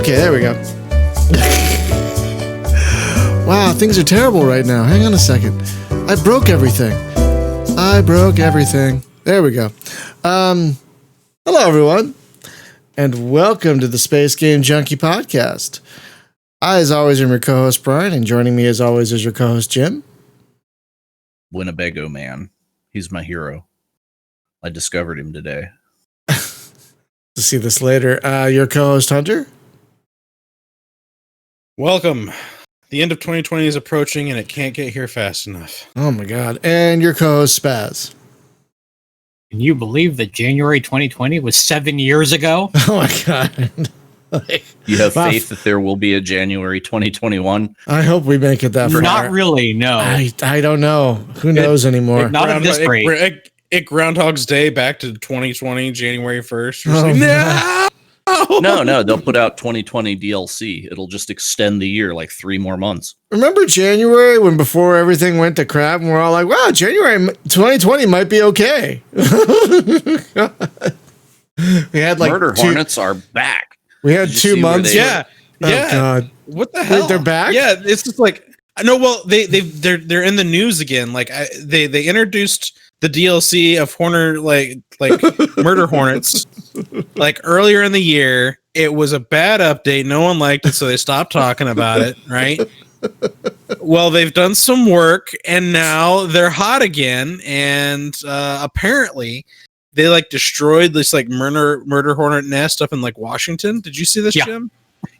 Okay, there we go. Wow, things are terrible right now. Hang on a second. I broke everything. There we go. Hello, everyone, and welcome to the Space Game Junkie Podcast. I, as always, am your co-host, Brian, and joining me, as always, is your co-host, Jim. Winnebago man. He's my hero. I discovered him today. To see this later. Your co-host, Hunter. Welcome. The end of 2020 is approaching, and it can't get here fast enough. Oh, my God. And your co-host, Spaz. Can you believe that January 2020 was 7 years ago? Oh, my God. You have faith that there will be a January 2021? I hope we make it that far. Not really, no. I don't know. Who knows anymore? Not at this rate. It Groundhog's Day back to 2020, January 1st. No, they'll put out 2020 DLC. It'll just extend the year like 3 more months. Remember January when before everything went to crap and we're all like, wow, January 2020 might be okay. We had like Murder Hornets are back. We had 2 months. Yeah. Oh, God. What the hell? Wait, they're back? Yeah, it's just like no. Well, they're in the news again. Like they introduced the DLC of Murder Hornets like earlier in the year. It was a bad update. No one liked it, so they stopped talking about it. Right. Well, they've done some work, and now they're hot again. And apparently, they like destroyed this like murder hornet nest up in like Washington. Did you see this, Jim?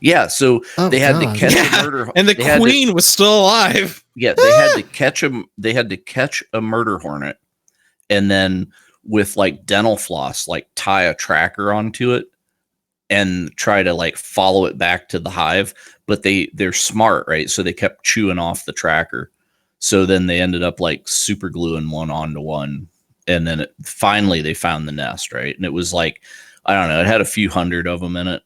Yeah, so they had to catch a murder, and the queen was still alive. Yeah, they had to catch a murder hornet, and then with like dental floss, like tie a tracker onto it, and try to like follow it back to the hive. But they're smart, right? So they kept chewing off the tracker. So then they ended up like super gluing one onto one, and then finally they found the nest, right? And it was like, I don't know, it had a few hundred of them in it.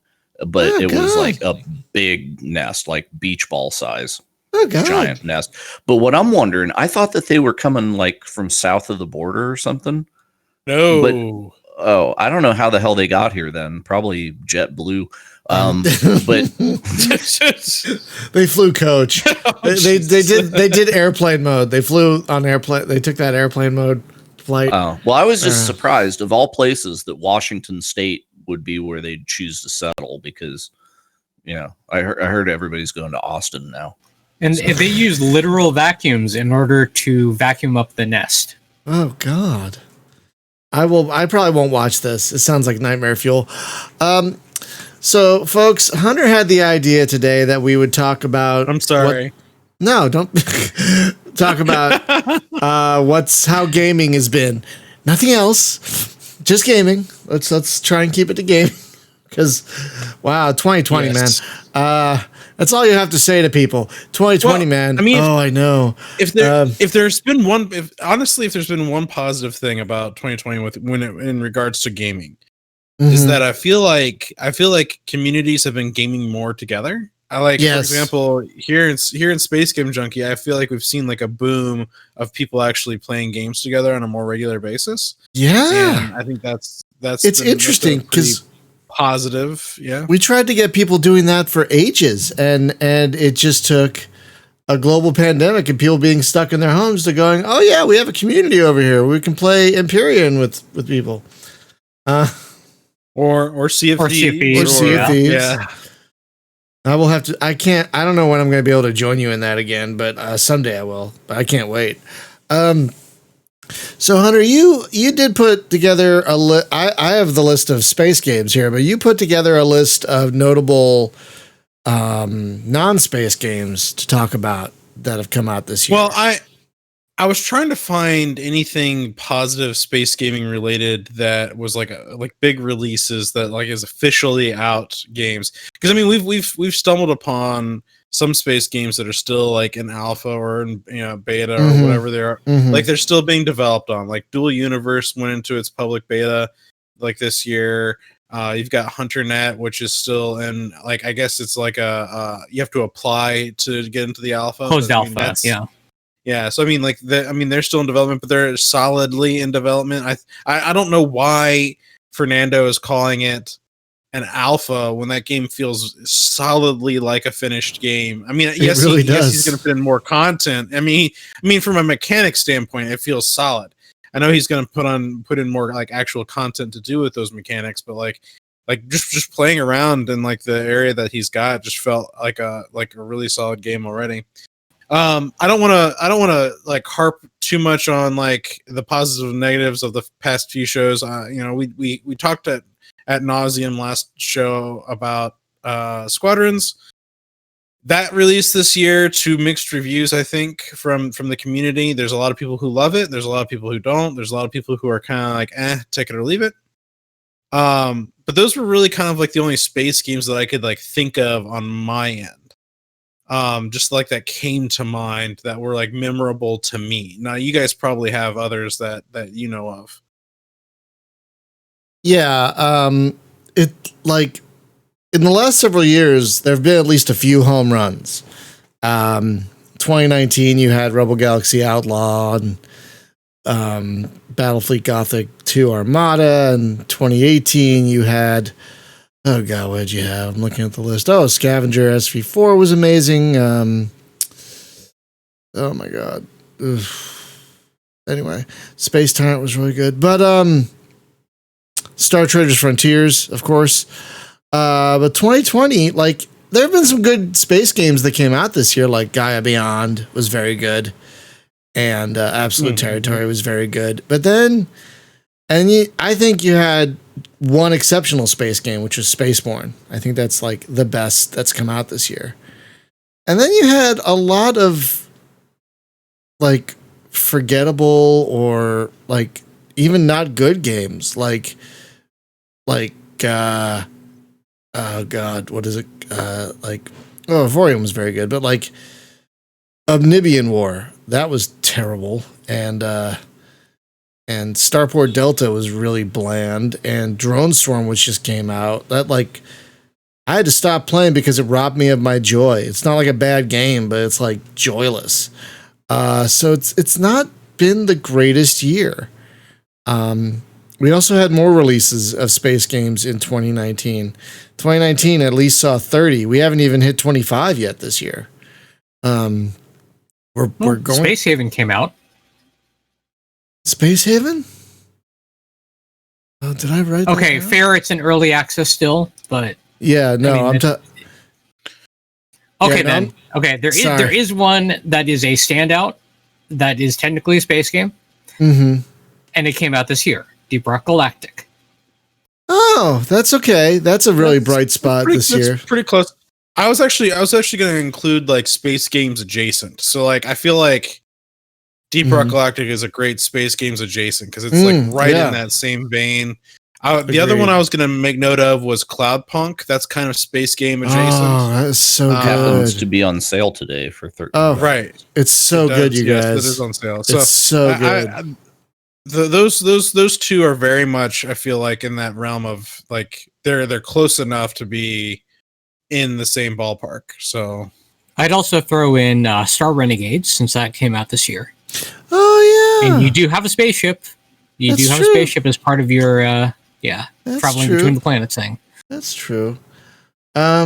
But it was like a big nest, like beach ball size, giant nest. But what I'm wondering, I thought that they were coming like from south of the border or something. No. But, I don't know how the hell they got here then. Probably JetBlue. But they flew coach. They did airplane mode. They flew on airplane. They took that airplane mode flight. Oh, well, I was just surprised of all places that Washington State would be where they'd choose to settle because, I heard everybody's going to Austin now. And they use literal vacuums in order to vacuum up the nest. Oh, God. I probably won't watch this. It sounds like nightmare fuel. So, folks, Hunter had the idea today that we would talk about... I'm sorry. No, don't talk about how gaming has been. Nothing else. Just gaming. Let's try and keep it to gaming. Because, wow, 2020, yes. Man. That's all you have to say to people. 2020, man. I mean, I know. If there's been one positive thing about 2020 in regards to gaming, is that I feel like communities have been gaming more together. For example, here in Space Game Junkie, I feel like we've seen like a boom of people actually playing games together on a more regular basis. Yeah, and I think that's it's interesting because positive. Yeah, we tried to get people doing that for ages, and it just took a global pandemic and people being stuck in their homes to going, oh yeah, we have a community over here. We can play Empyrean with people, or Sea of Thieves, or Sea of Thieves. Yeah. I don't know when I'm going to be able to join you in that again, but someday I will. But I can't wait. So Hunter, you did put together I have the list of space games here, but you put together a list of notable non-space games to talk about that have come out this year. Well, I was trying to find anything positive space gaming related that was like big releases that like is officially out games. Because I mean we've stumbled upon some space games that are still like in alpha or in beta or whatever they are. Like they're still being developed on. Like Dual Universe went into its public beta like this year. You've got HunterNet, which is still in like I guess it's like you have to apply to get into the alpha. Closed alpha, yeah. Yeah, so I mean, like, they're still in development, but they're solidly in development. I don't know why Fernando is calling it an alpha when that game feels solidly like a finished game. I mean, Yes, he's going to put in more content. I mean, from a mechanic standpoint, it feels solid. I know he's going to put in more like actual content to do with those mechanics, but like just playing around in like the area that he's got just felt like a really solid game already. I don't want to like harp too much on like the positives and negatives of the past few shows. We talked at nauseum last show about Squadrons. That released this year to mixed reviews, I think, from the community. There's a lot of people who love it. There's a lot of people who don't. There's a lot of people who are kind of like, take it or leave it. But those were really kind of like the only space games that I could like think of on my end. Just like that came to mind that were like memorable to me. Now you guys probably have others that you know of. Yeah, it like in the last several years, there have been at least a few home runs. 2019, you had Rebel Galaxy Outlaw and Battlefleet Gothic 2 Armada, and 2018 you had, oh god, what did you have? I'm looking at the list. Oh, Scavenger SV4 was amazing. Oh my god. Oof. Anyway, Space Tyrant was really good, but Star Traders Frontiers, of course. But 2020, like there have been some good space games that came out this year, like Gaia Beyond was very good. And Absolute Territory was very good. But then, I think you had one exceptional space game, which was Spaceborne. I think that's like the best that's come out this year. And then you had a lot of like forgettable or like even not good games, like oh god, what is it? Vorium was very good, but like Omnibian War, that was terrible, and Starport Delta was really bland, and Drone Storm, which just came out, that like I had to stop playing because it robbed me of my joy. It's not like a bad game, but it's like joyless. So it's not been the greatest year. We also had more releases of space games in 2019. 2019 at least saw 30. We haven't even hit 25 yet this year. We're going. Space Haven came out. Space Haven? Oh, did I write that Okay, down? fair. It's in early access still, but yeah, no, I mean, okay, Yeah, no, then. Okay, there is one that is a standout that is technically a space game, Mm-hmm. and it came out this year. Deep Rock Galactic. Oh, that's okay. That's a really bright spot this year. That's pretty close. I was actually going to include like space games adjacent. So like I feel like Deep Rock Galactic is a great space games adjacent because it's like right in that same vein. The other one I was going to make note of was Cloudpunk. That's kind of space game adjacent. Oh, that's so good. Happens to be on sale today for $13. Oh, right. It's so good, you guys. Yes, it is on sale. It's so good. Those two are very much, I feel like, in that realm of like they're close enough to be in the same ballpark. So I'd also throw in Star Renegades since that came out this year. Oh yeah, And you do have a spaceship. You That's do have true. a spaceship as part of your That's traveling true. between the planets thing. That's true. I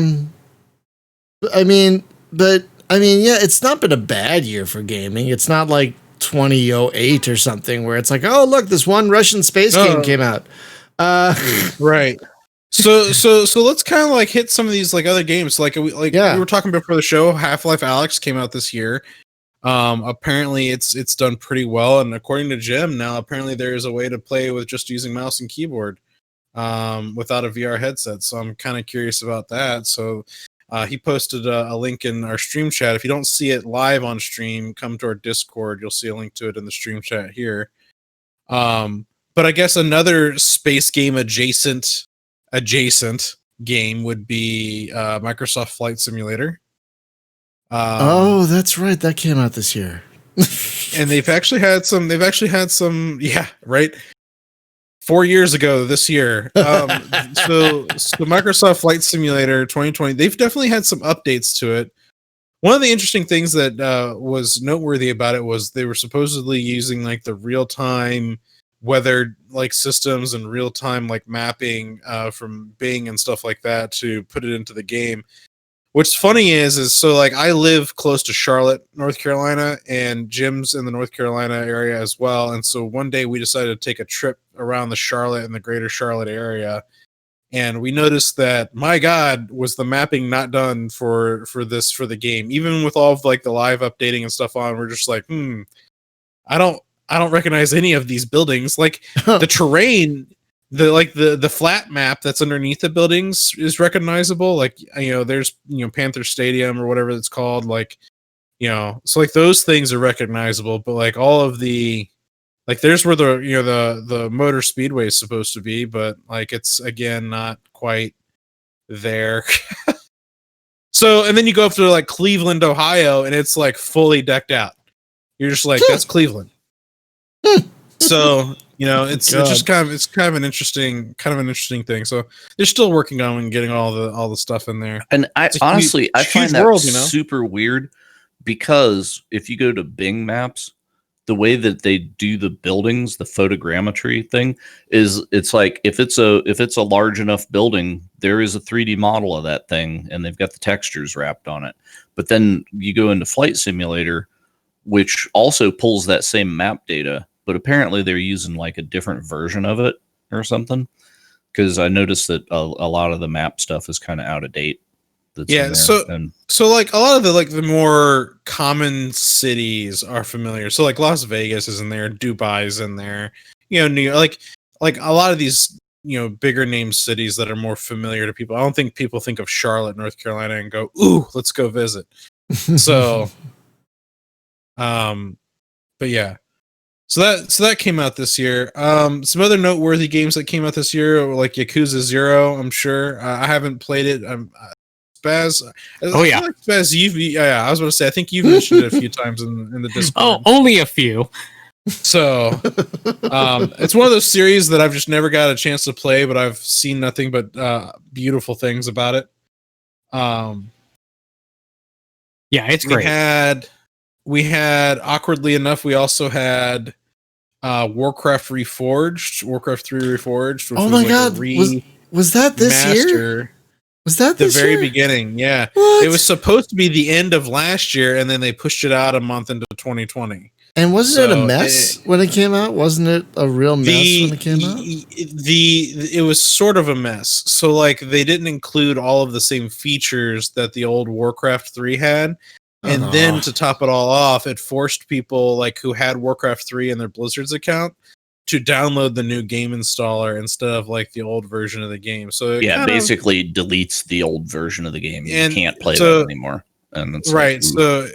mean, yeah, it's not been a bad year for gaming. It's not like 2008 or something where it's like, oh look, this one Russian space game came out. right. So let's kind of like hit some of these like other games. Like we were talking before the show. Half-Life Alyx came out this year. Apparently it's done pretty well, and according to Jim, now apparently there is a way to play with just using mouse and keyboard without a VR headset. So I'm kind of curious about that. So he posted a link in our stream chat. If you don't see it live on stream, come to our Discord. You'll see a link to it in the stream chat here. But I guess another space game adjacent game would be Microsoft Flight Simulator. Oh, that's right. That came out this year. And they've actually had some, yeah, right. 4 years ago this year. So Microsoft Flight Simulator 2020, they've definitely had some updates to it. One of the interesting things that was noteworthy about it was they were supposedly using like the real-time weather like systems and real time like mapping from Bing and stuff like that to put it into the game. What's funny is so like I live close to Charlotte, North Carolina, and Jim's in the North Carolina area as well. And so one day we decided to take a trip around the Charlotte and the greater Charlotte area. And we noticed that, my God, was the mapping not done for the game. Even with all of like the live updating and stuff on, we're just like, I don't recognize any of these buildings. Like the terrain, the flat map that's underneath the buildings is recognizable. Like, there's, Panther Stadium or whatever it's called. Like, so like those things are recognizable, but like all of the, like there's where the motor speedway is supposed to be, but like it's again not quite there. So, and then you go up to like Cleveland, Ohio, and it's like fully decked out. You're just like, that's Cleveland. So, it's just kind of an interesting thing. So they're still working on and getting all the stuff in there. And I honestly find that world, super weird, because if you go to Bing Maps, the way that they do the buildings, the photogrammetry thing is, it's like if it's a large enough building, there is a 3D model of that thing, and they've got the textures wrapped on it. But then you go into Flight Simulator, which also pulls that same map data, but apparently they're using like a different version of it or something. Because I noticed that a lot of the map stuff is kind of out of date. Yeah, so like a lot of the more common cities are familiar. So like Las Vegas is in there, Dubai's in there, New York, like a lot of these bigger name cities that are more familiar to people. I don't think people think of Charlotte, North Carolina, and go, "Ooh, let's go visit." So, but yeah, so that came out this year. Some other noteworthy games that came out this year, like Yakuza 0. I'm sure I haven't played it. Spaz. Oh yeah, like Spaz. I was about to say. I think you've mentioned it a few times in the Discord. Oh, only a few. So, it's one of those series that I've just never got a chance to play, but I've seen nothing but beautiful things about it. Yeah, it's great. We had awkwardly enough, we also had Warcraft Reforged, Warcraft 3 Reforged. Which oh my God, was that this year? Was that the this very year? beginning? Yeah. What? It was supposed to be the end of last year, and then they pushed it out a month into 2020. And wasn't it a mess when it came out? Wasn't it a real mess when it came out? It was sort of a mess. So like they didn't include all of the same features that the old Warcraft 3 had. And then to top it all off, it forced people like who had Warcraft 3 in their Blizzard's account to download the new game installer instead of like the old version of the game. So yeah, basically deletes the old version of the game. You can't play that anymore. And that's right. So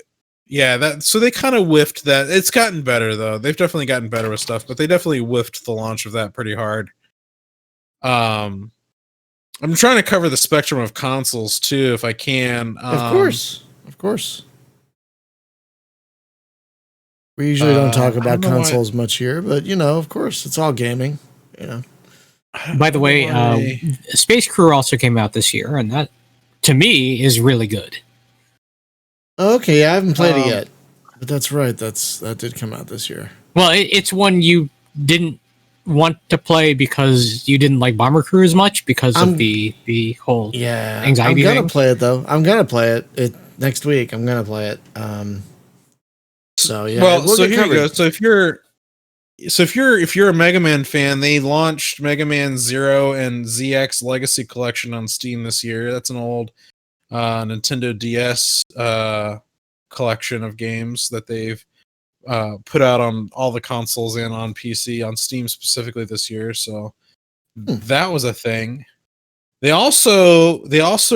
yeah, so they kind of whiffed that. It's gotten better though. They've definitely gotten better with stuff, but they definitely whiffed the launch of that pretty hard. I'm trying to cover the spectrum of consoles too, if I can. Of course. We usually don't talk about consoles much here, but of course, it's all gaming. By the way, Space Crew also came out this year, and that, to me, is really good. Okay, I haven't played it yet, but that's right. That did come out this year. Well, it's one you didn't want to play because you didn't like Bomber Crew as much because of the whole anxiety. I'm gonna play it though. I'm gonna play it next week. I'm gonna play it. So yeah. Well, so here you go. So if you're a Mega Man fan, they launched Mega Man 0 and ZX Legacy Collection on Steam this year. That's an old Nintendo DS collection of games that they've put out on all the consoles and on PC, on Steam specifically this year. So that was a thing. They also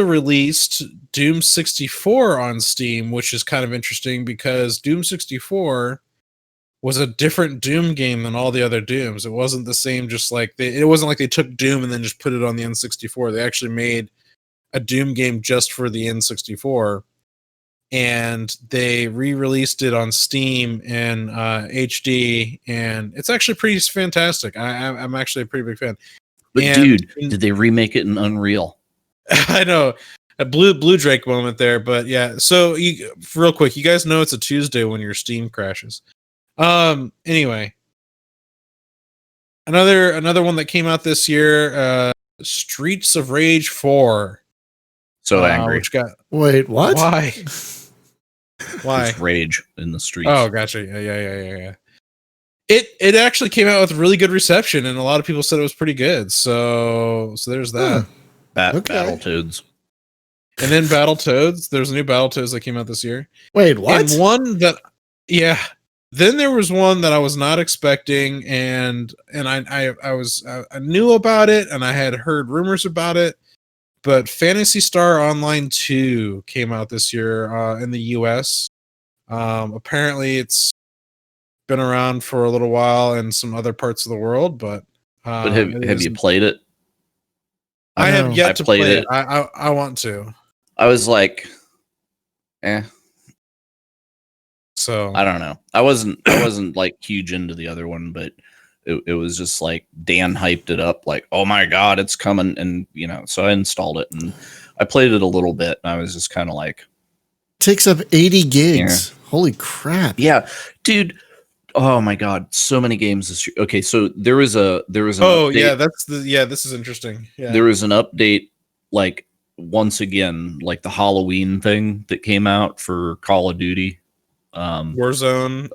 released Doom 64 on Steam, which is kind of interesting because Doom 64 was a different Doom game than all the other Dooms. It wasn't the same, just like it wasn't like they took Doom and then just put it on the N64. They actually made a Doom game just for the N64, and they re-released it on Steam in HD, and it's actually pretty fantastic. I'm actually a pretty big fan. But dude, did they remake it in Unreal? I know, a blue Drake moment there, but yeah. So real quick, you guys know it's a Tuesday when your Steam crashes. Anyway, Another one that came out this year, Streets of Rage 4. So angry. Which got Wait, what? why? Why? There's rage in the streets. Oh, gotcha. Yeah. It actually came out with really good reception, and a lot of people said it was pretty good. So there's that. Okay. Battletoads. And then Battletoads. There's a new Battletoads that came out this year. Wait, what? And one that, yeah. Then there was one that I was not expecting, and I knew about it, and I had heard rumors about it. But Phantasy Star Online 2 came out this year in the US. Apparently, it's been around for a little while in some other parts of the world, but have you played it? I have yet to play it. it. I want to. I was like, So I don't know. I wasn't like huge into the other one, but it was just like Dan hyped it up like, oh my God, it's coming. And so I installed it and I played it a little bit and I was just kind of like, takes up 80 gigs. Yeah. Holy crap. Yeah, dude. Oh my God. So many games this year. Okay. So there was an update. This is interesting. Yeah. There was an update, like once again, like the Halloween thing that came out for Call of Duty. Warzone,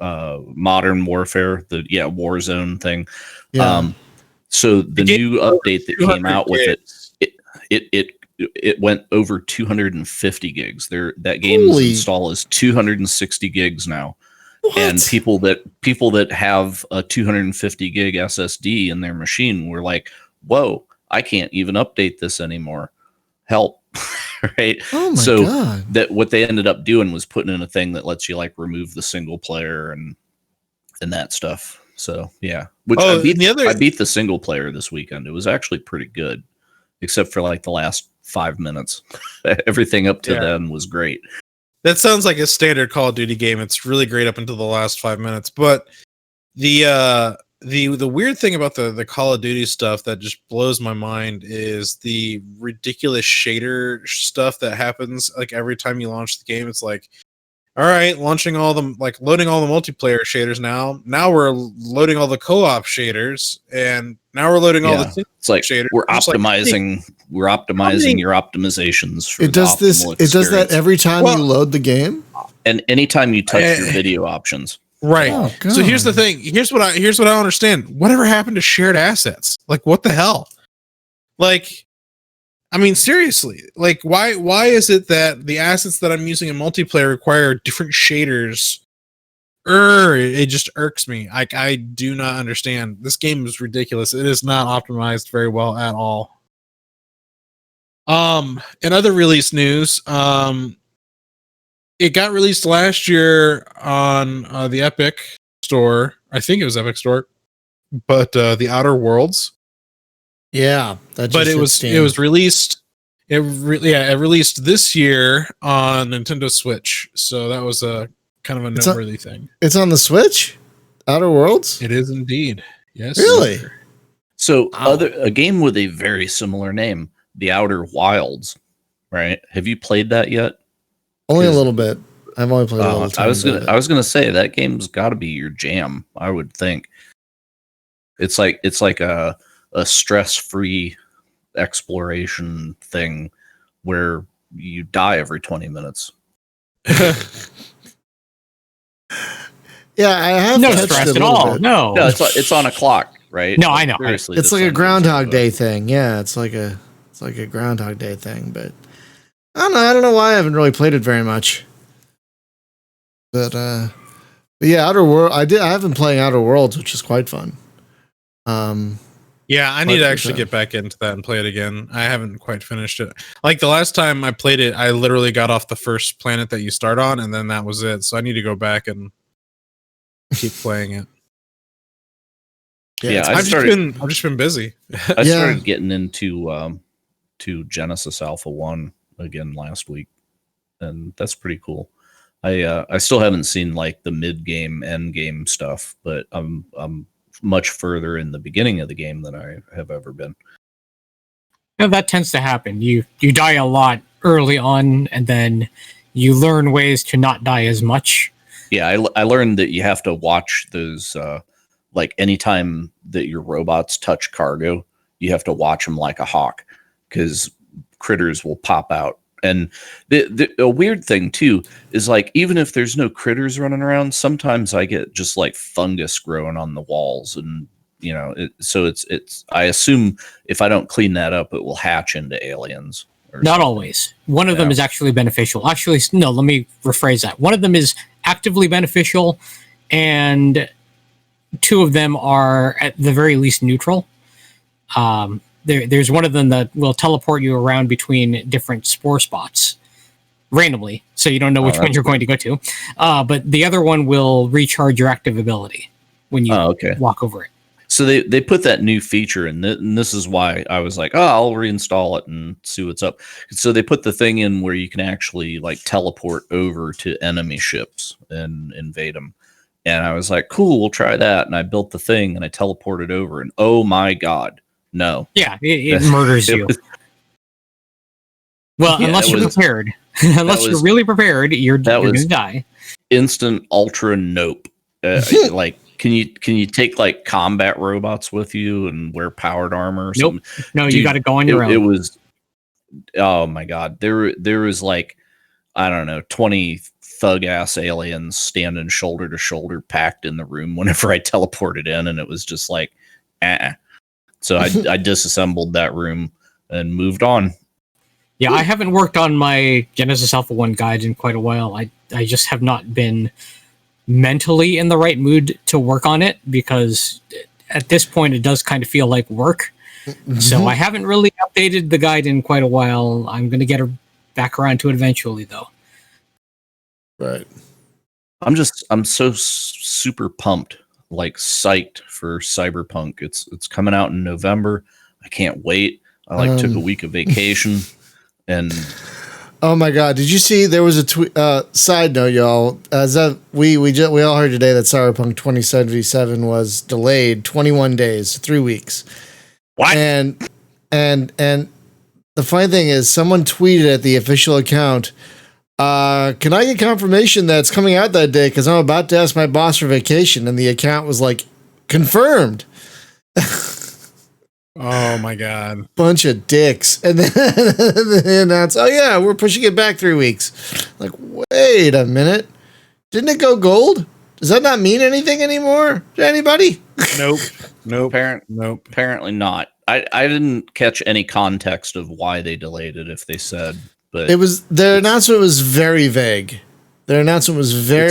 Modern Warfare, Warzone thing. Yeah. So the new update that came out with it went over 250 gigs. That game's install is 260 gigs now. What? And people that have a 250 gig SSD in their machine were like, "Whoa, I can't even update this anymore. Help!" Right? Oh my God. That what they ended up doing was putting in a thing that lets you like remove the single player and that stuff. So yeah, which I beat the single player this weekend. It was actually pretty good, except for like the last 5 minutes. Everything up to then was great. That sounds like a standard Call of Duty game. It's really great up until the last 5 minutes. But the weird thing about the Call of Duty stuff that just blows my mind is the ridiculous shader stuff that happens like every time you launch the game. It's like, all right, loading all the multiplayer shaders now. Now we're loading all the co-op shaders, and now we're loading all the shaders. We're optimizing. We're optimizing your optimizations. For it does this. It does that every time you load the game, and anytime you touch your video options. Right. Oh, so here's the thing. Here's what I don't understand. Whatever happened to shared assets? Like, what the hell? Like, I mean, seriously. Like, why is it that the assets that I'm using in multiplayer require different shaders? It just irks me. I do not understand. This game is ridiculous. It is not optimized very well at all. In other release news, it got released last year on the Epic Store. I think it was Epic Store, but the Outer Worlds. Yeah, it was released. It released this year on Nintendo Switch. So that was a kind of a noteworthy thing. It's on the Switch. Outer Worlds. It is indeed. Yes. Really? Sir. So a game with a very similar name, The Outer Wilds. Right? Have you played that yet? Only a little bit. I've only played a little time. I was gonna say that game's got to be your jam. I would think. It's like a stress-free exploration thing where you die every 20 minutes. Yeah, I have no stress at all. Bit. No, it's on a clock, right? No, I know. Seriously, it's like a Groundhog Day thing. Yeah, it's like a Groundhog Day thing, but. I don't know why I haven't really played it very much. But yeah, Outer World. I have been playing Outer Worlds, which is quite fun. Yeah, I need to actually get back into that and play it again. I haven't quite finished it. Like the last time I played it, I literally got off the first planet that you start on, and then that was it. So I need to go back and keep playing it. Yeah, I've just been busy. I started getting into to Genesis Alpha 1 again last week, and that's pretty cool. I still haven't seen like the mid game, end game stuff, but I'm much further in the beginning of the game than I have ever been. That tends to happen. You die a lot early on, and then you learn ways to not die as much. Yeah, I learned that you have to watch those like anytime that your robots touch cargo, you have to watch them like a hawk because critters will pop out. And a weird thing too is like, even if there's no critters running around, sometimes I get just like fungus growing on the walls, and so it's I assume if I don't clean that up, it will hatch into aliens. Not always. One of them is actually beneficial. Actually, no, let me rephrase that. One of them is actively beneficial, and two of them are at the very least neutral. There's one of them that will teleport you around between different spore spots randomly, so you don't know which one you're going to go to. But the other one will recharge your active ability when you walk over it. So they put that new feature in, and this is why I was like, oh, I'll reinstall it and see what's up. So they put the thing in where you can actually like teleport over to enemy ships and invade them. And I was like, cool, we'll try that. And I built the thing and I teleported over, and oh my God. No. Yeah, it murders you. Well, unless you're prepared. Unless you're really prepared, you're going to die. Instant ultra nope. Like, can you take like combat robots with you and wear powered armor or something? No, dude, you got to go on your own. It was, oh my God. There was like, I don't know, 20 thug ass aliens standing shoulder to shoulder packed in the room whenever I teleported in, and it was just like, So I disassembled that room and moved on. Yeah, I haven't worked on my Genesis Alpha 1 guide in quite a while. I just have not been mentally in the right mood to work on it, because at this point it does kind of feel like work. Mm-hmm. So I haven't really updated the guide in quite a while. I'm going to get back around to it eventually, though. Right. I'm so super pumped. Like psyched for Cyberpunk. It's coming out in November. I can't wait. I took a week of vacation, and oh my God, did you see there was a side note, y'all? As we all heard today that Cyberpunk 2077 was delayed 21 days, 3 weeks. What? And the funny thing is, someone tweeted at the official account, can I get confirmation that it's coming out that day? Because I'm about to ask my boss for vacation. And the account was like, confirmed. Oh my God. Bunch of dicks. And then they announced, oh yeah, we're pushing it back 3 weeks. Like, wait a minute. Didn't it go gold? Does that not mean anything anymore to anybody? Nope. Apparently not. I didn't catch any context of why they delayed it, if they said. But their announcement was very vague. Their announcement was very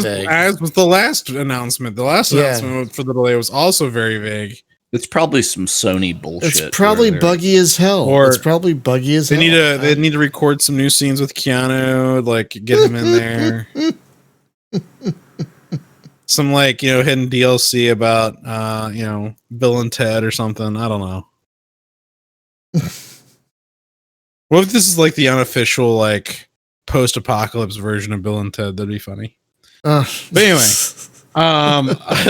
vague. As was the last announcement. The last announcement for the delay was also very vague. It's probably some Sony bullshit. It's probably buggy as hell. They need to record some new scenes with Keanu, like get him in there. Some hidden DLC about Bill and Ted or something. I don't know. What if this is like the unofficial post-apocalypse version of Bill and Ted? That'd be funny. But anyway,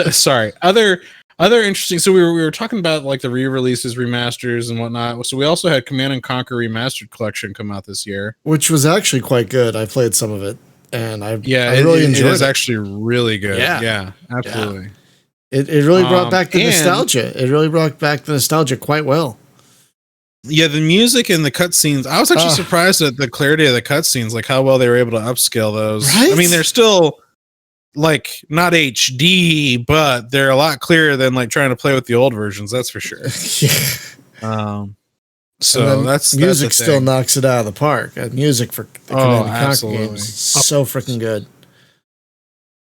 sorry. Other interesting. So we were talking about like the re-releases, remasters, and whatnot. So we also had Command and Conquer Remastered Collection come out this year, which was actually quite good. I played some of it, and I really enjoyed it. It was actually really good. Yeah, absolutely. Yeah. It really brought back the nostalgia. It really brought back the nostalgia quite well. Yeah, the music and the cutscenes. I was actually surprised at the clarity of the cutscenes, like how well they were able to upscale those. Right? I mean, they're still like not HD, but they're a lot clearer than like trying to play with the old versions. That's for sure. So that's music still knocks it out of the park. Music for the Command and Conquer games is so freaking good.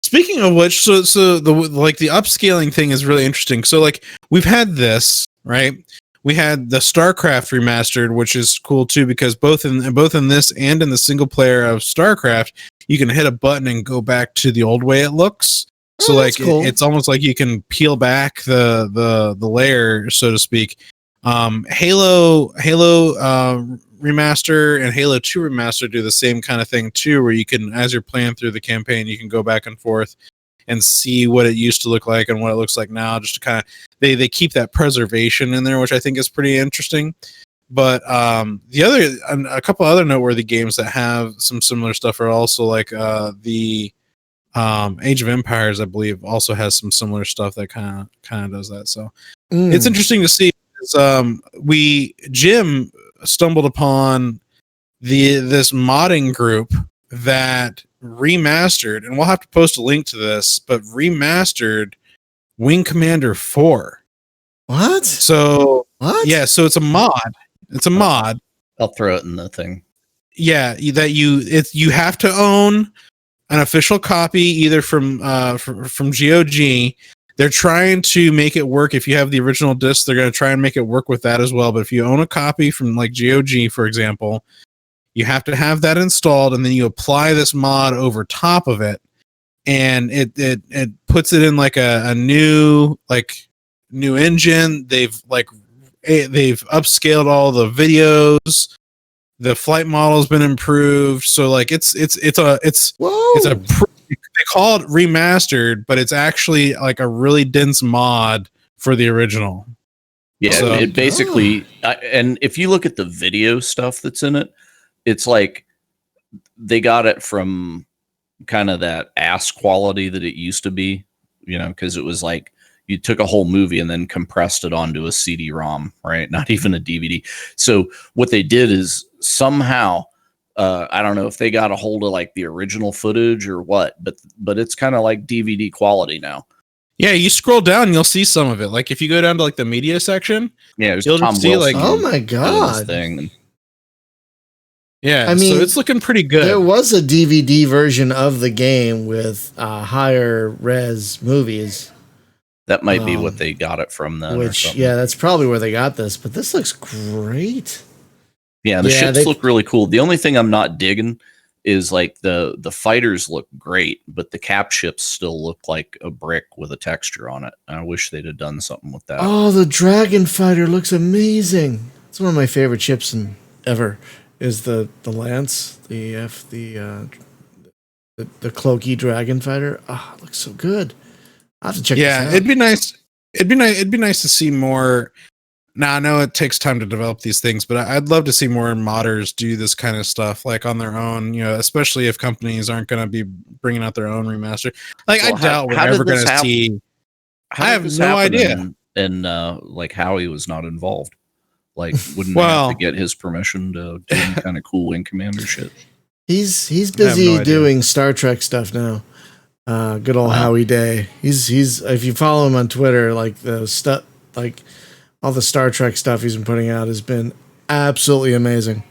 Speaking of which, so the upscaling thing is really interesting. So like we've had this, right? We had the Starcraft Remastered, which is cool too, because both in this and in the single player of Starcraft, you can hit a button and go back to the old way it looks. So like cool. It's almost like you can peel back the layer, so to speak. Halo Remaster and Halo 2 Remaster do the same kind of thing too, where you can, as you're playing through the campaign, you can go back and forth and see what it used to look like and what it looks like now. Just to kind of they keep that preservation in there, which I think is pretty interesting. But a couple other noteworthy games that have some similar stuff are also like the Age of Empires, I believe, also has some similar stuff that kind of does that. So it's interesting to see. Jim stumbled upon this modding group that remastered, and we'll have to post a link to this, but remastered Wing Commander 4. What? So what? Yeah, so it's a mod. It's a mod. I'll throw it in the thing. Yeah, that you have to own an official copy either from GOG. They're trying to make it work. If you have the original disc, they're going to try and make it work with that as well. But if you own a copy from like GOG, for example, you have to have that installed, and then you apply this mod over top of it, and it puts it in like a new engine. They've upscaled all the videos. The flight model's been improved, so like it's they call it remastered, but it's actually like a really dense mod for the original. Yeah, so, it basically, and if you look at the video stuff that's in it, it's like they got it from kind of that ass quality that it used to be, because it was like you took a whole movie and then compressed it onto a CD-ROM, right? Not even a DVD. So what they did is somehow, I don't know if they got a hold of like the original footage or what, but it's kind of like DVD quality now. Yeah, you scroll down, you'll see some of it. Like if you go down to like the media section, you'll see like, oh my god, thing. Yeah, I mean, so it's looking pretty good. There was a DVD version of the game with higher res movies. That might be what they got it from then. That's probably where they got this. But this looks great. Yeah, the ships look really cool. The only thing I'm not digging is like the fighters look great, but the cap ships still look like a brick with a texture on it. I wish they'd have done something with that. Oh, the Dragon Fighter looks amazing. It's one of my favorite ships ever. Is the Lance, the cloaky Dragon Fighter? Oh, it looks so good. I'll have to check this out. It'd be nice. It'd be nice to see more. Now I know it takes time to develop these things, but I'd love to see more modders do this kind of stuff, like on their own. Especially if companies aren't going to be bringing out their own remaster. Like I doubt we're ever going to see. I have no idea. And like Howie was not involved. Like, wouldn't they have to get his permission to do any kind of cool Wing Commander shit? He's busy doing Star Trek stuff now. Good old Howie Day. He's if you follow him on Twitter, like the stuff, like all the Star Trek stuff he's been putting out has been absolutely amazing.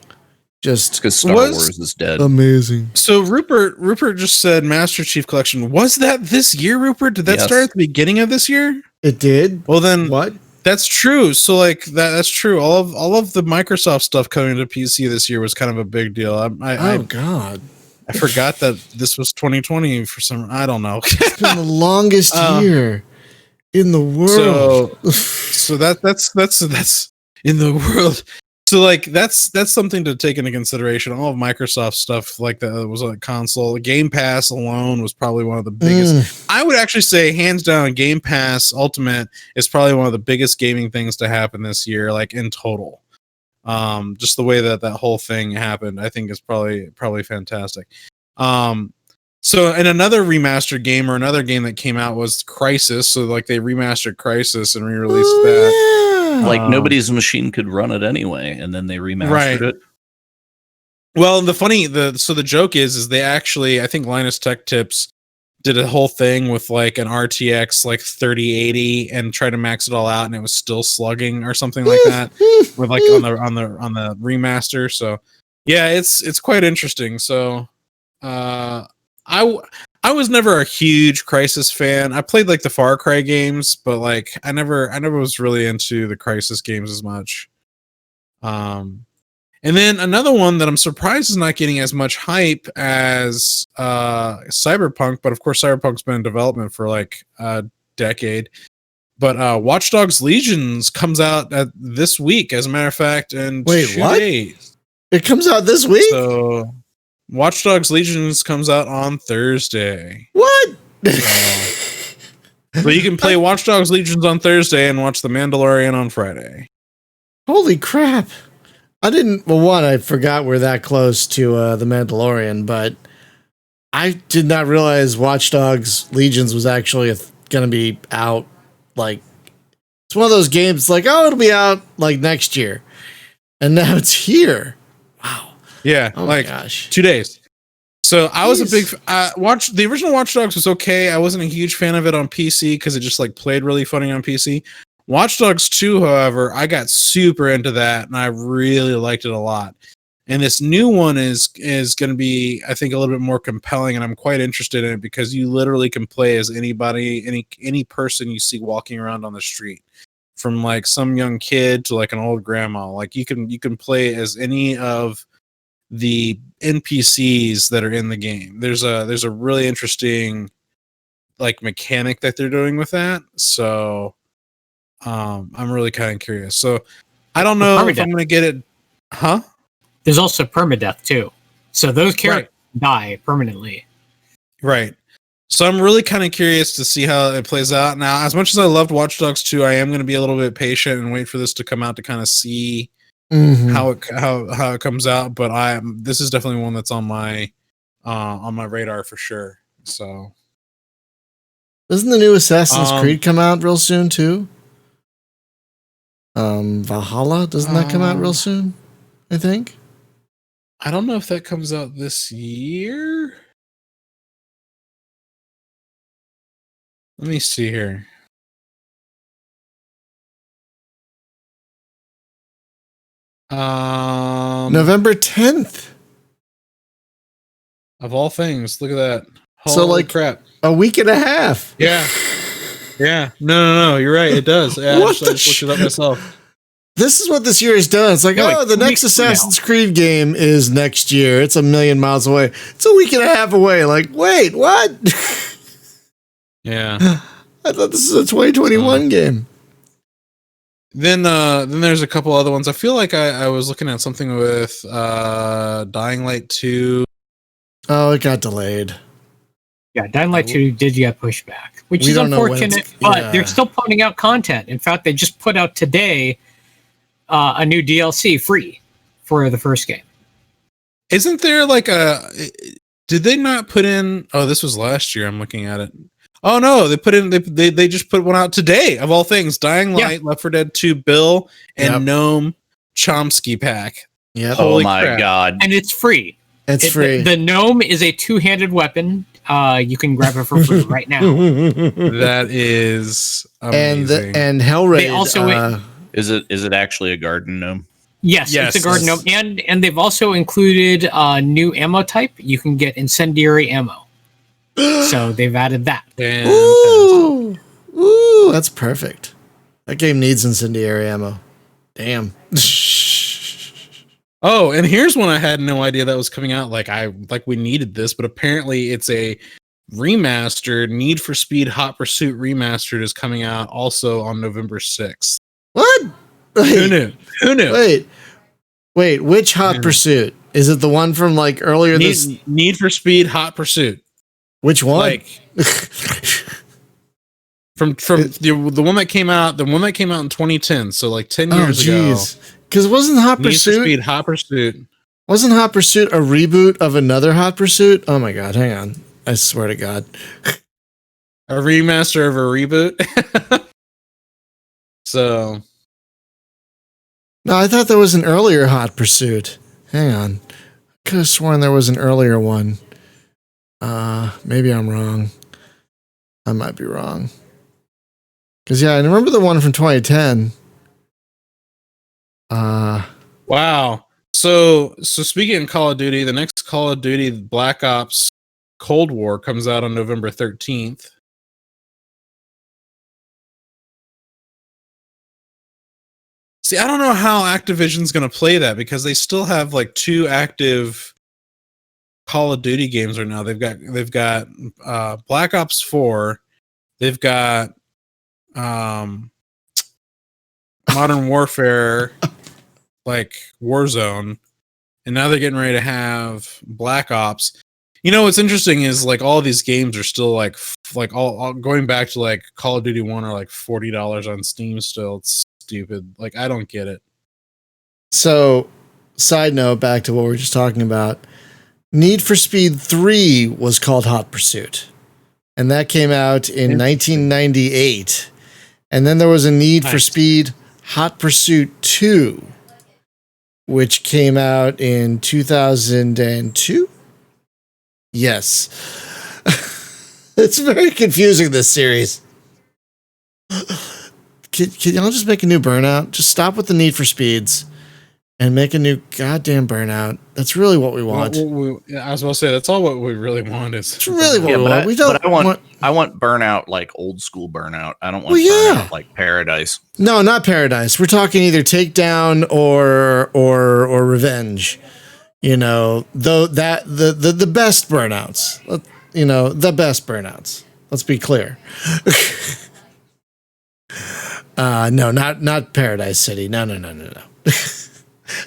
Just because Star Wars is dead. Amazing. So Rupert just said Master Chief Collection. Was that this year, Rupert? Did that start at the beginning of this year? It did. Well then, what? That's true. So like that's true. All of the Microsoft stuff coming to PC this year was kind of a big deal. God. I forgot that this was 2020 for some. I don't know. It's been the longest year in the world. So that's in the world. So like that's something to take into consideration. All of Microsoft stuff like that was on a console. Game Pass alone was probably one of the biggest. I would actually say hands down, Game Pass Ultimate is probably one of the biggest gaming things to happen this year, like in total. Just the way that whole thing happened, I think is probably fantastic. So and another remastered game or another game that came out was Crysis. So like they remastered Crysis and re-released that. Yeah. Like nobody's machine could run it anyway, and then they remastered it. Well, the joke is they actually, I think Linus Tech Tips did a whole thing with like an RTX like 3080 and tried to max it all out, and it was still slugging or something like that with like on the remaster. So yeah, it's quite interesting. So I was never a huge Crysis fan. I played like the Far Cry games, but like I never was really into the Crysis games as much. And then another one that I'm surprised is not getting as much hype as Cyberpunk, but of course Cyberpunk's been in development for like a decade. But Watchdogs Legions comes out this week, as a matter of fact, in 2 days. It comes out this week? So Watchdogs Legions comes out on Thursday. What? But you can play Watchdogs Legions on Thursday and watch The Mandalorian on Friday. Holy crap. I forgot we're that close to The Mandalorian, but I did not realize Watchdogs Legions was actually going to be out. Like, it's one of those games like, oh, it'll be out like next year. And now it's here. Wow. Yeah. Oh like my gosh. 2 days. So I was a big the original Watch Dogs was okay. I wasn't a huge fan of it on PC because it just like played really funny on PC. Watch Dogs 2, however, I got super into that and I really liked it a lot. And this new one is going to be, I think, a little bit more compelling, and I'm quite interested in it because you literally can play as anybody, any person you see walking around on the street, from like some young kid to like an old grandma. Like you can play as any of the NPCs that are in the game. There's a really interesting like mechanic that they're doing with that. So I'm really kind of curious. So I don't know if I'm going to get it. Huh? There's also permadeath too. So those characters die permanently. Right. So I'm really kind of curious to see how it plays out. Now, as much as I loved Watch Dogs 2, I am going to be a little bit patient and wait for this to come out to kind of see how it comes out. But this is definitely one that's on my radar for sure. So doesn't the new Assassin's Creed come out real soon too? Valhalla, doesn't that come out real soon? I think. I don't know if that comes out this year. Let me see here. November 10th. Of all things, look at that. Holy so like crap. A week and a half. Yeah. Yeah. No, you're right. It does. Yeah, I just looked it up myself. This is what this year has done. It's like, the next Assassin's Creed game is next year. It's 1,000,000 miles away. It's a week and a half away. Like, wait, what? Yeah. I thought this is a 2021 game. Then there's a couple other ones. I feel like I was looking at something with Dying Light 2. Oh, it got delayed. Yeah, Dying Light 2 did get pushed back, which is unfortunate, but they're still putting out content. In fact, they just put out today a new DLC free for the first game. Isn't there like did they not put in, this was last year, I'm looking at it. Oh no, they just put one out today, of all things. Dying Light, Left 4 Dead 2 Bill, and Gnome Chomsky pack. Yeah. Oh my god. And it's free. It's free. The gnome is a two-handed weapon. You can grab it for free right now. That is amazing. And Hellraid. They also is it actually a garden gnome? Yes, it's a garden gnome. And they've also included a new ammo type. You can get incendiary ammo. So they've added that. Ooh, that's perfect. That game needs incendiary ammo. Damn. Oh, and here's one I had no idea that was coming out. Like we needed this, but apparently it's a remastered Need for Speed Hot Pursuit Remastered is coming out also on November 6th. What? Wait, Who knew? Wait, which Hot Pursuit? Is it the one from like earlier this Need for Speed Hot Pursuit? Which one? Like from the one that came out, in 2010, so like 10 years ago. Because wasn't Hot Pursuit? Need for Speed Hot Pursuit. Wasn't Hot Pursuit a reboot of another Hot Pursuit? Oh my god, hang on. I swear to God. A remaster of a reboot. So no, I thought there was an earlier Hot Pursuit. Hang on. I could have sworn there was an earlier one. Maybe I'm wrong. I might be wrong. Because I remember the one from 2010. Wow. So speaking of Call of Duty, the next Call of Duty Black Ops Cold War comes out on November 13th. See, I don't know how Activision's going to play that because they still have like 2 active Call of Duty games right now. They've got Black Ops 4. They've got Modern Warfare, like Warzone, and now they're getting ready to have Black Ops. You know what's interesting is like all of these games are still like all going back to like Call of Duty 1 are like $40 on Steam still. It's stupid. Like I don't get it. So, side note, back to what we were just talking about. Need for Speed 3 was called Hot Pursuit. And that came out in 1998. And then there was a Need for Speed Hot Pursuit 2, which came out in 2002. Yes. It's very confusing, this series. Can y'all just make a new Burnout? Just stop with the Need for Speeds and make a new goddamn Burnout. That's really what we want. I was about to say, that's all what we really want is. It's really what we want. We don't. I want Burnout like old school Burnout. I don't want Burnout like Paradise. No, not Paradise. We're talking either Takedown or Revenge. You know, though that the best Burnouts. You know, the best Burnouts. Let's be clear. No, not Paradise City. No.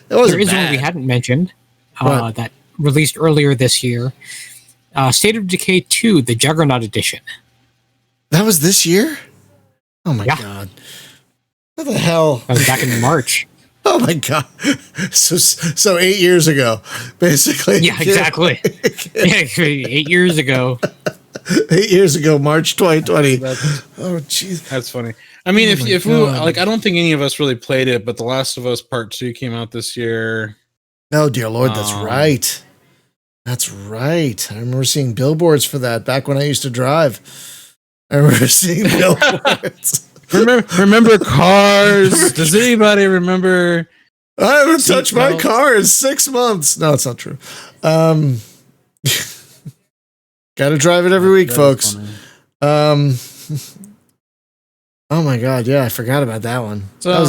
There is one we hadn't mentioned that released earlier this year. State of Decay 2, the Juggernaut edition. That was this year? Oh my god. What the hell? That was back in March. Oh my god. So 8 years ago, basically. Yeah, exactly. 8 years ago. 8 years ago, March 2020. Oh jeez. That's funny. I mean, if we like, I don't think any of us really played it, but The Last of Us Part 2 came out this year. Oh dear Lord, that's right. That's right. I remember seeing billboards for that back when I used to drive. I remember seeing billboards. remember Cars? Does anybody remember? I haven't touched my car in 6 months. No, it's not true. Gotta drive it every week, folks. Oh my god, yeah, I forgot about that one. So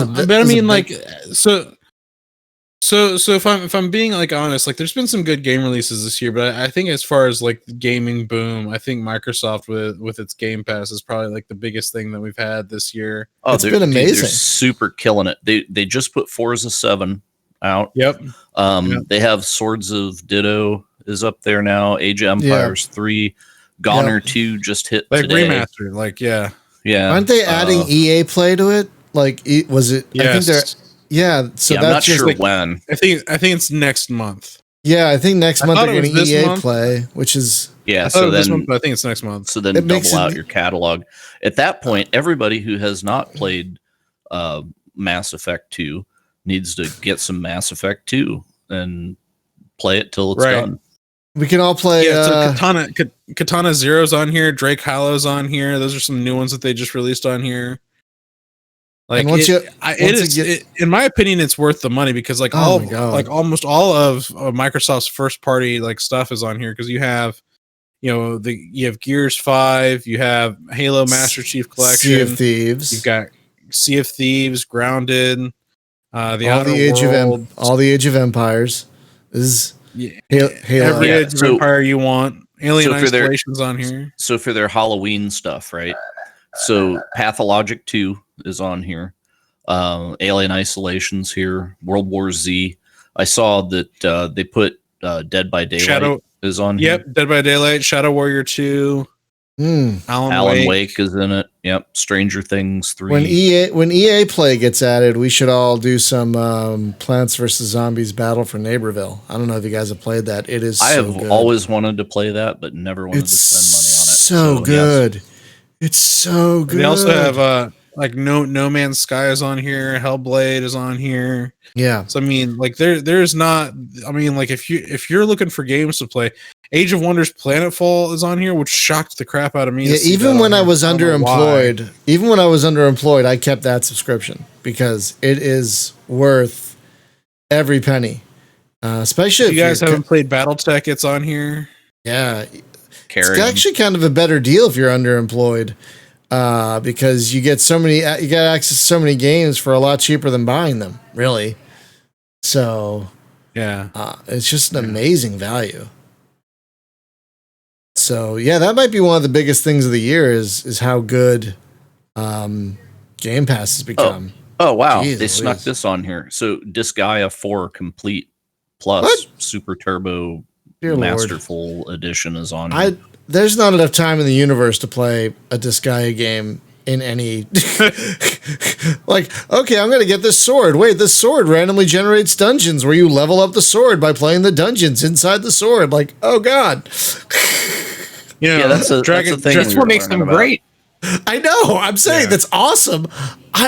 if I'm being like honest, like there's been some good game releases this year, but I think as far as like the gaming boom, I think Microsoft with its Game Pass is probably like the biggest thing that we've had this year. Oh, it's been amazing. They're super killing it. They just put Forza 7 out. Yep. They have Swords of Ditto is up there now. Age of Empires 3, Goner 2 just hit like today. Remastered. Like yeah. Aren't they adding EA Play to it? Like, was it? Yes. I think they're. Yeah, so I'm that's not just sure like, when. I think it's next month. Yeah, I think next month they're getting EA month. Play, which is so then this month, but I think it's next month. So then double out your catalog. At that point, everybody who has not played Mass Effect 2 needs to get some Mass Effect 2 and play it till it's done. We can all play. So Katana Zero's on here. Drake Hollow's on here. Those are some new ones that they just released on here. Like in my opinion, it's worth the money because like almost all of Microsoft's first party like stuff is on here because you have Gears 5, you have Halo Master Chief Collection, Sea of Thieves, you've got Sea of Thieves, Grounded, all the Age of Empires is. Yeah, Halo. Every Age of Empire you want. Alien Isolation's on here. So for their Halloween stuff, right? So Pathologic 2 is on here. Alien Isolation's here. World War Z. I saw that they put Dead by Daylight is on here. Yep, Dead by Daylight, Shadow Warrior 2. Alan Wake is in it. Yep. Stranger Things 3. When EA Play gets added, we should all do some Plants vs. Zombies Battle for Neighborville. I don't know if you guys have played that. It is. I have always wanted to play that, but never wanted to spend money on it. So good. Yes. It's so good. They also have like No Man's Sky is on here. Hellblade is on here. Yeah. So I mean, like there's not. I mean, like if you're looking for games to play, Age of Wonders Planetfall is on here, which shocked the crap out of me. Yeah, even when I was underemployed, I kept that subscription because it is worth every penny. Especially if you guys haven't played BattleTech, it's on here. Yeah, it's actually kind of a better deal if you're underemployed because you get access to so many games for a lot cheaper than buying them. Really, so yeah, it's just an amazing value. So yeah, that might be one of the biggest things of the year is how good Game Pass has become. Oh wow, they snuck this on here. So Disgaea 4 Complete Plus Super Turbo Masterful Edition is on here. There's not enough time in the universe to play a Disgaea game in any like, okay, I'm gonna get this sword. Wait, this sword randomly generates dungeons where you level up the sword by playing the dungeons inside the sword. Like, oh god. Yeah, that's a thing. That's what makes them great. I know. I'm saying that's awesome.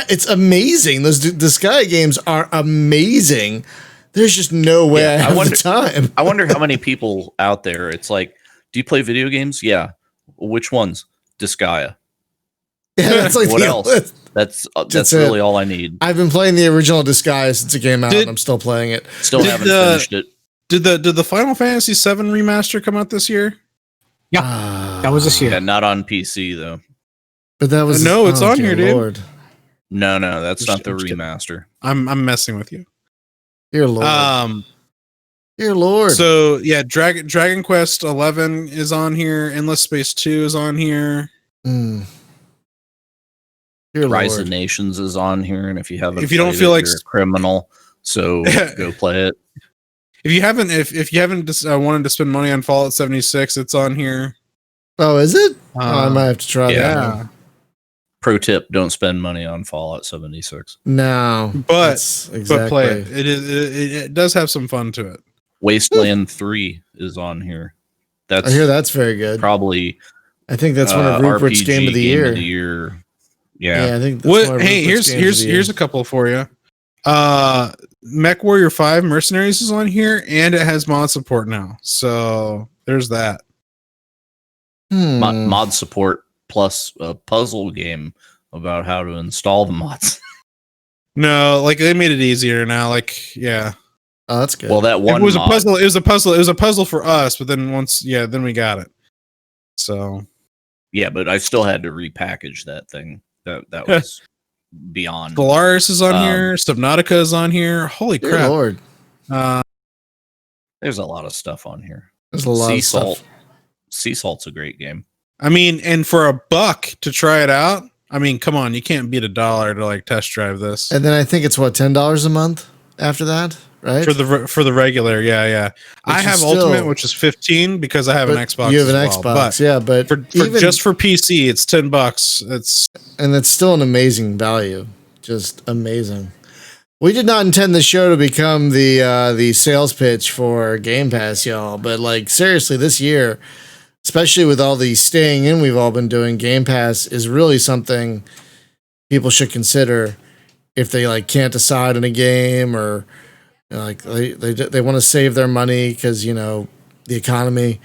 It's amazing. Those Disgaea games are amazing. There's just no way I have the time. I wonder how many people out there. It's like, do you play video games? Yeah. Which ones? Disgaea. Yeah, that's like what else? That's really all I need. I've been playing the original Disgaea since it came out, and I'm still playing it. Still haven't finished it. Did the Final Fantasy VII remaster come out this year? Yeah, that was this year. Yeah, not on PC though. But that was no, it's on here, dude. Lord. No, that's not the remaster. I'm messing with you. Dear Lord. Dear Lord. So yeah, Dragon Quest 11 is on here. Endless Space 2 is on here. Dear Rise Lord. of Nations is on here, and if you haven't, if you don't feel like you're a criminal, so go play it. If you haven't wanted to spend money on Fallout 76, it's on here. Oh, is it? I might have to try that. One. Pro tip: don't spend money on Fallout 76. No, but play it. It does have some fun to it. Wasteland 3 is on here. I hear that's very good. Probably. I think that's one of Rupert's RPG game of the year. Yeah, I think. That's here's a couple for you. Mech Warrior 5 Mercenaries is on here, and it has mod support now. So there's that. Mod support plus a puzzle game about how to install the mods. No, like they made it easier now. Like, yeah. Oh, that's good. Well, that one it was a puzzle. It was a puzzle for us, but then then we got it. So yeah, but I still had to repackage that thing. That was beyond. Polaris is on here. Subnautica is on here. Holy crap! Dear Lord. There's a lot of stuff on here. There's a lot of stuff. Sea Salt's a great game. I mean, and for $1 to try it out, I mean, come on, you can't beat $1 to like test drive this. And then I think it's what, $10 a month after that, right? For the regular, yeah. I have Ultimate, which is $15 because I have an Xbox. You have an Xbox, yeah, but for just for PC, it's $10. That's still an amazing value, just amazing. We did not intend the show to become the sales pitch for Game Pass, y'all, but like seriously, this year, especially with all the staying in we've all been doing, Game Pass is really something people should consider if they like can't decide on a game or like they want to save their money because the economy.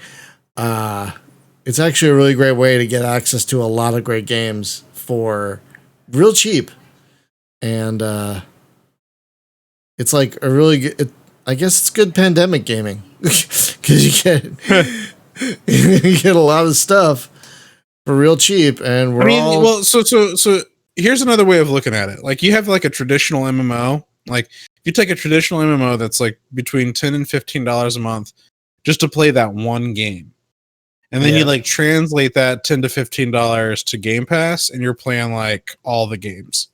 It's actually a really great way to get access to a lot of great games for real cheap, and it's like a really good. I guess it's good pandemic gaming because you get a lot of stuff for real cheap, and so here's another way of looking at it. Like you have like a traditional MMO. Like if you take a traditional MMO that's like between $10 and $15 a month just to play that one game, and then you like translate that $10 to $15 to Game Pass, and you're playing like all the games.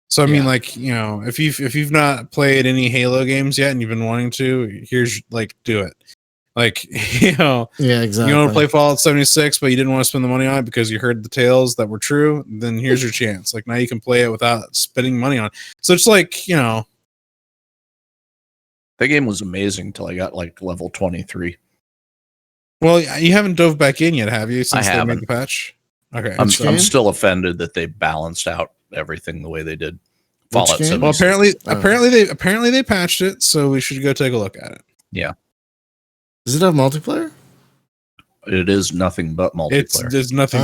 So I mean, like if you've not played any Halo games yet and you've been wanting to, here's like do it. Like, yeah, exactly. You want to play Fallout 76, but you didn't want to spend the money on it because you heard the tales that were true, then here's your chance. Like, now you can play it without spending money on it. So it's like, that game was amazing till I got like level 23. Well, you haven't dove back in yet, have you? Since I haven't. They made the patch? Okay. I'm still offended that they balanced out everything the way they did. Fallout 76. Well, apparently they patched it, so we should go take a look at it. Yeah. Does it have multiplayer? It is nothing but multiplayer. There's nothing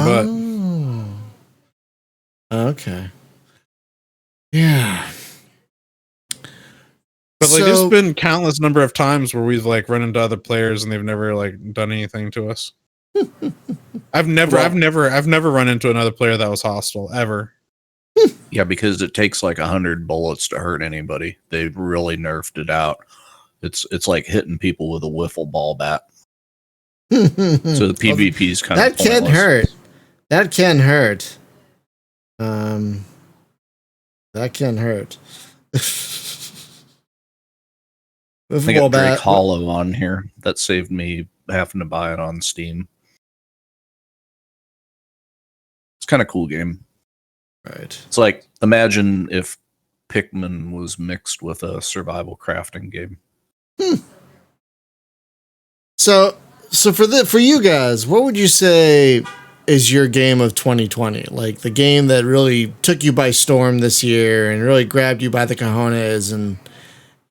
but. Okay. Yeah. But like, there's been countless number of times where we've like run into other players and they've never like done anything to us. I've never run into another player that was hostile ever. Yeah, because it takes like 100 bullets to hurt anybody. They really nerfed it out. It's like hitting people with a wiffle ball bat. So the PvP is kind of that can hurt. That can hurt. That can hurt. I got Drake Hollow on here. That saved me having to buy it on Steam. It's kind of cool game. Right. It's like, imagine if Pikmin was mixed with a survival crafting game. So for you guys, what would you say is your game of 2020? Like the game that really took you by storm this year and really grabbed you by the cojones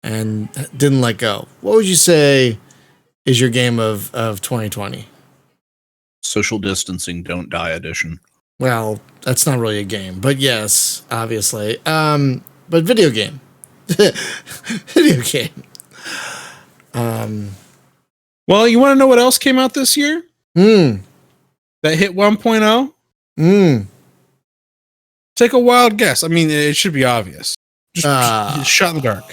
and didn't let go. What would you say is your game of 2020? Social Distancing Don't Die edition. Well, that's not really a game, but yes, obviously. But video game. Video game. Well, you want to know what else came out this year? That hit 1.0? Take a wild guess. I mean, it should be obvious. Just shot in the dark.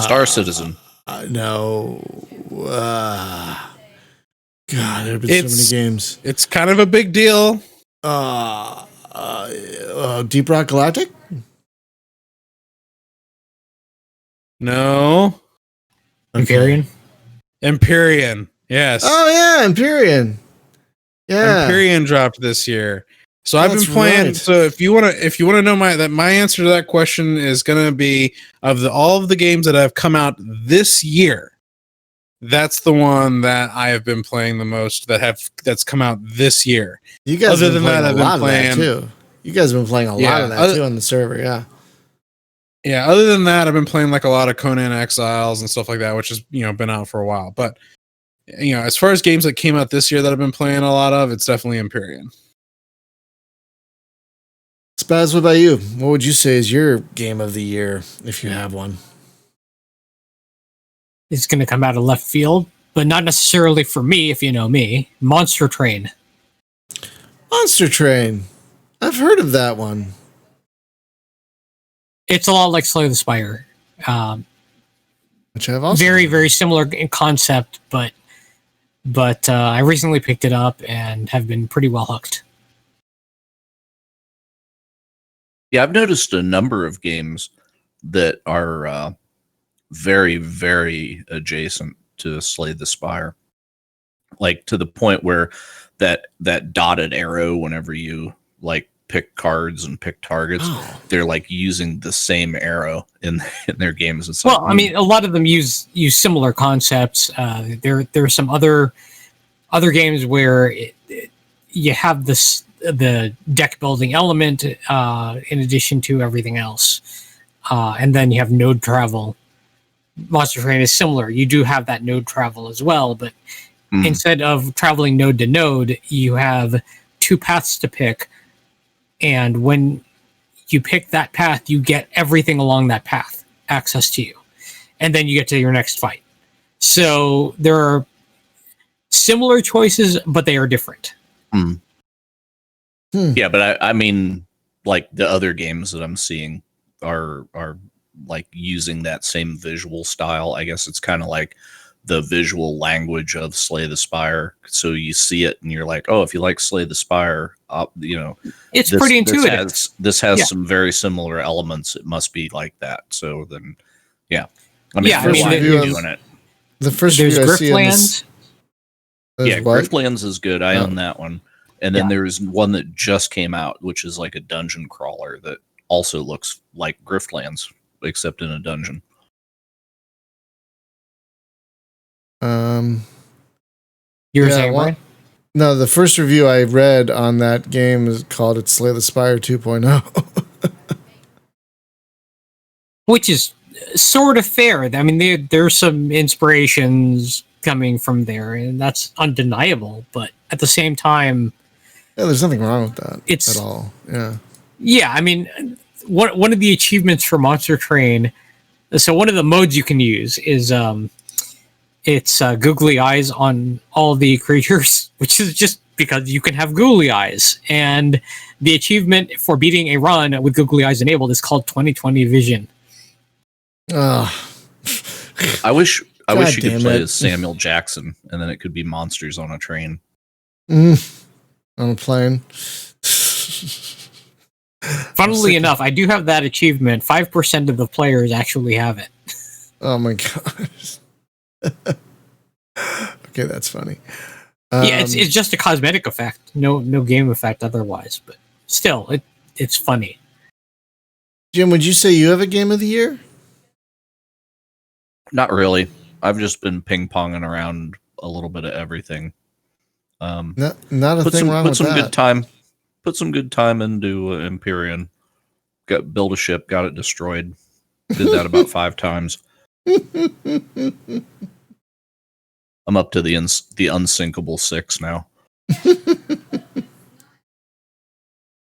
Star Citizen. No. God, there have been so many games. It's kind of a big deal. Deep Rock Galactic? No. Empyrean? Empyrean. Yes. Oh yeah, Empyrean. Yeah. Empyrean dropped this year. So I've been That's playing. right. So if you want to know my answer to that question is going to be all of the games that have come out this year. That's the one that I have been playing the most that's come out this year. You guys Other have been than playing that, a I've been lot of that playing- too. You guys have been playing a lot of that too on the server, yeah. Yeah, other than that, I've been playing like a lot of Conan Exiles and stuff like that, which has been out for a while. But as far as games that came out this year that I've been playing a lot of, it's definitely Empyrean. Spaz, what about you? What would you say is your game of the year, if you have one? It's going to come out of left field, but not necessarily for me, if you know me. Monster Train. Monster Train. I've heard of that one. It's a lot like Slay the Spire. Which I've also Very, heard. very similar in concept, but I recently picked it up and have been pretty well hooked. Yeah, I've noticed a number of games that are very, very adjacent to Slay the Spire. Like to the point where that dotted arrow, whenever you like pick cards and pick targets, they're like using the same arrow in their games. It's Well, I mean, a lot of them use similar concepts. There are some other games where you have the deck building element in addition to everything else, and then you have node travel. Monster Train is similar. You do have that node travel as well, but instead of traveling node to node, you have two paths to pick, and when you pick that path, you get everything along that path access to you, and then you get to your next fight. So there are similar choices, but they are different. Yeah, but I mean, like the other games that I'm seeing are like using that same visual style. I guess it's kind of like the visual language of Slay the Spire. So you see it and you're like, oh, if you like Slay the Spire, It's pretty intuitive. This has some very similar elements. It must be like that. So then, yeah. I mean, Yeah, for I mean, why the- you're doing it. The first There's review I see in this, Griftlands. Yeah, what? Griftlands is good. I Oh. own that one. And then there's one that just came out, which is like a dungeon crawler that also looks like Griftlands, except in a dungeon. You were Yeah, saying, well- Brian? No, the first review I read on that game is called "It's Slay the Spire 2.0." Which is sort of fair. I mean, there's some inspirations coming from there, and that's undeniable. But at the same time, Yeah, there's nothing wrong with that It's- at all. Yeah. yeah, I mean, one of the achievements for Monster Train. So one of the modes you can use is it's googly eyes on all the creatures, which is just because you can have googly eyes. And the achievement for beating a run with googly eyes enabled is called 2020 Vision. Oh, I wish God you could damn play it. as Samuel Jackson, and then it could be monsters on a train. on a plane. Funnily enough, I do have that achievement. 5% of the players actually have it. Oh my gosh. Okay, that's funny. Yeah, it's just a cosmetic effect. No game effect otherwise. But still, it's funny. Jim, would you say you have a game of the year? Not really. I've just been ping-ponging around a little bit of everything. Not a thing wrong with that. Put some good time into Empyrean. Build a ship, got it destroyed. Did that about 5 times. I'm up to the unsinkable 6 now.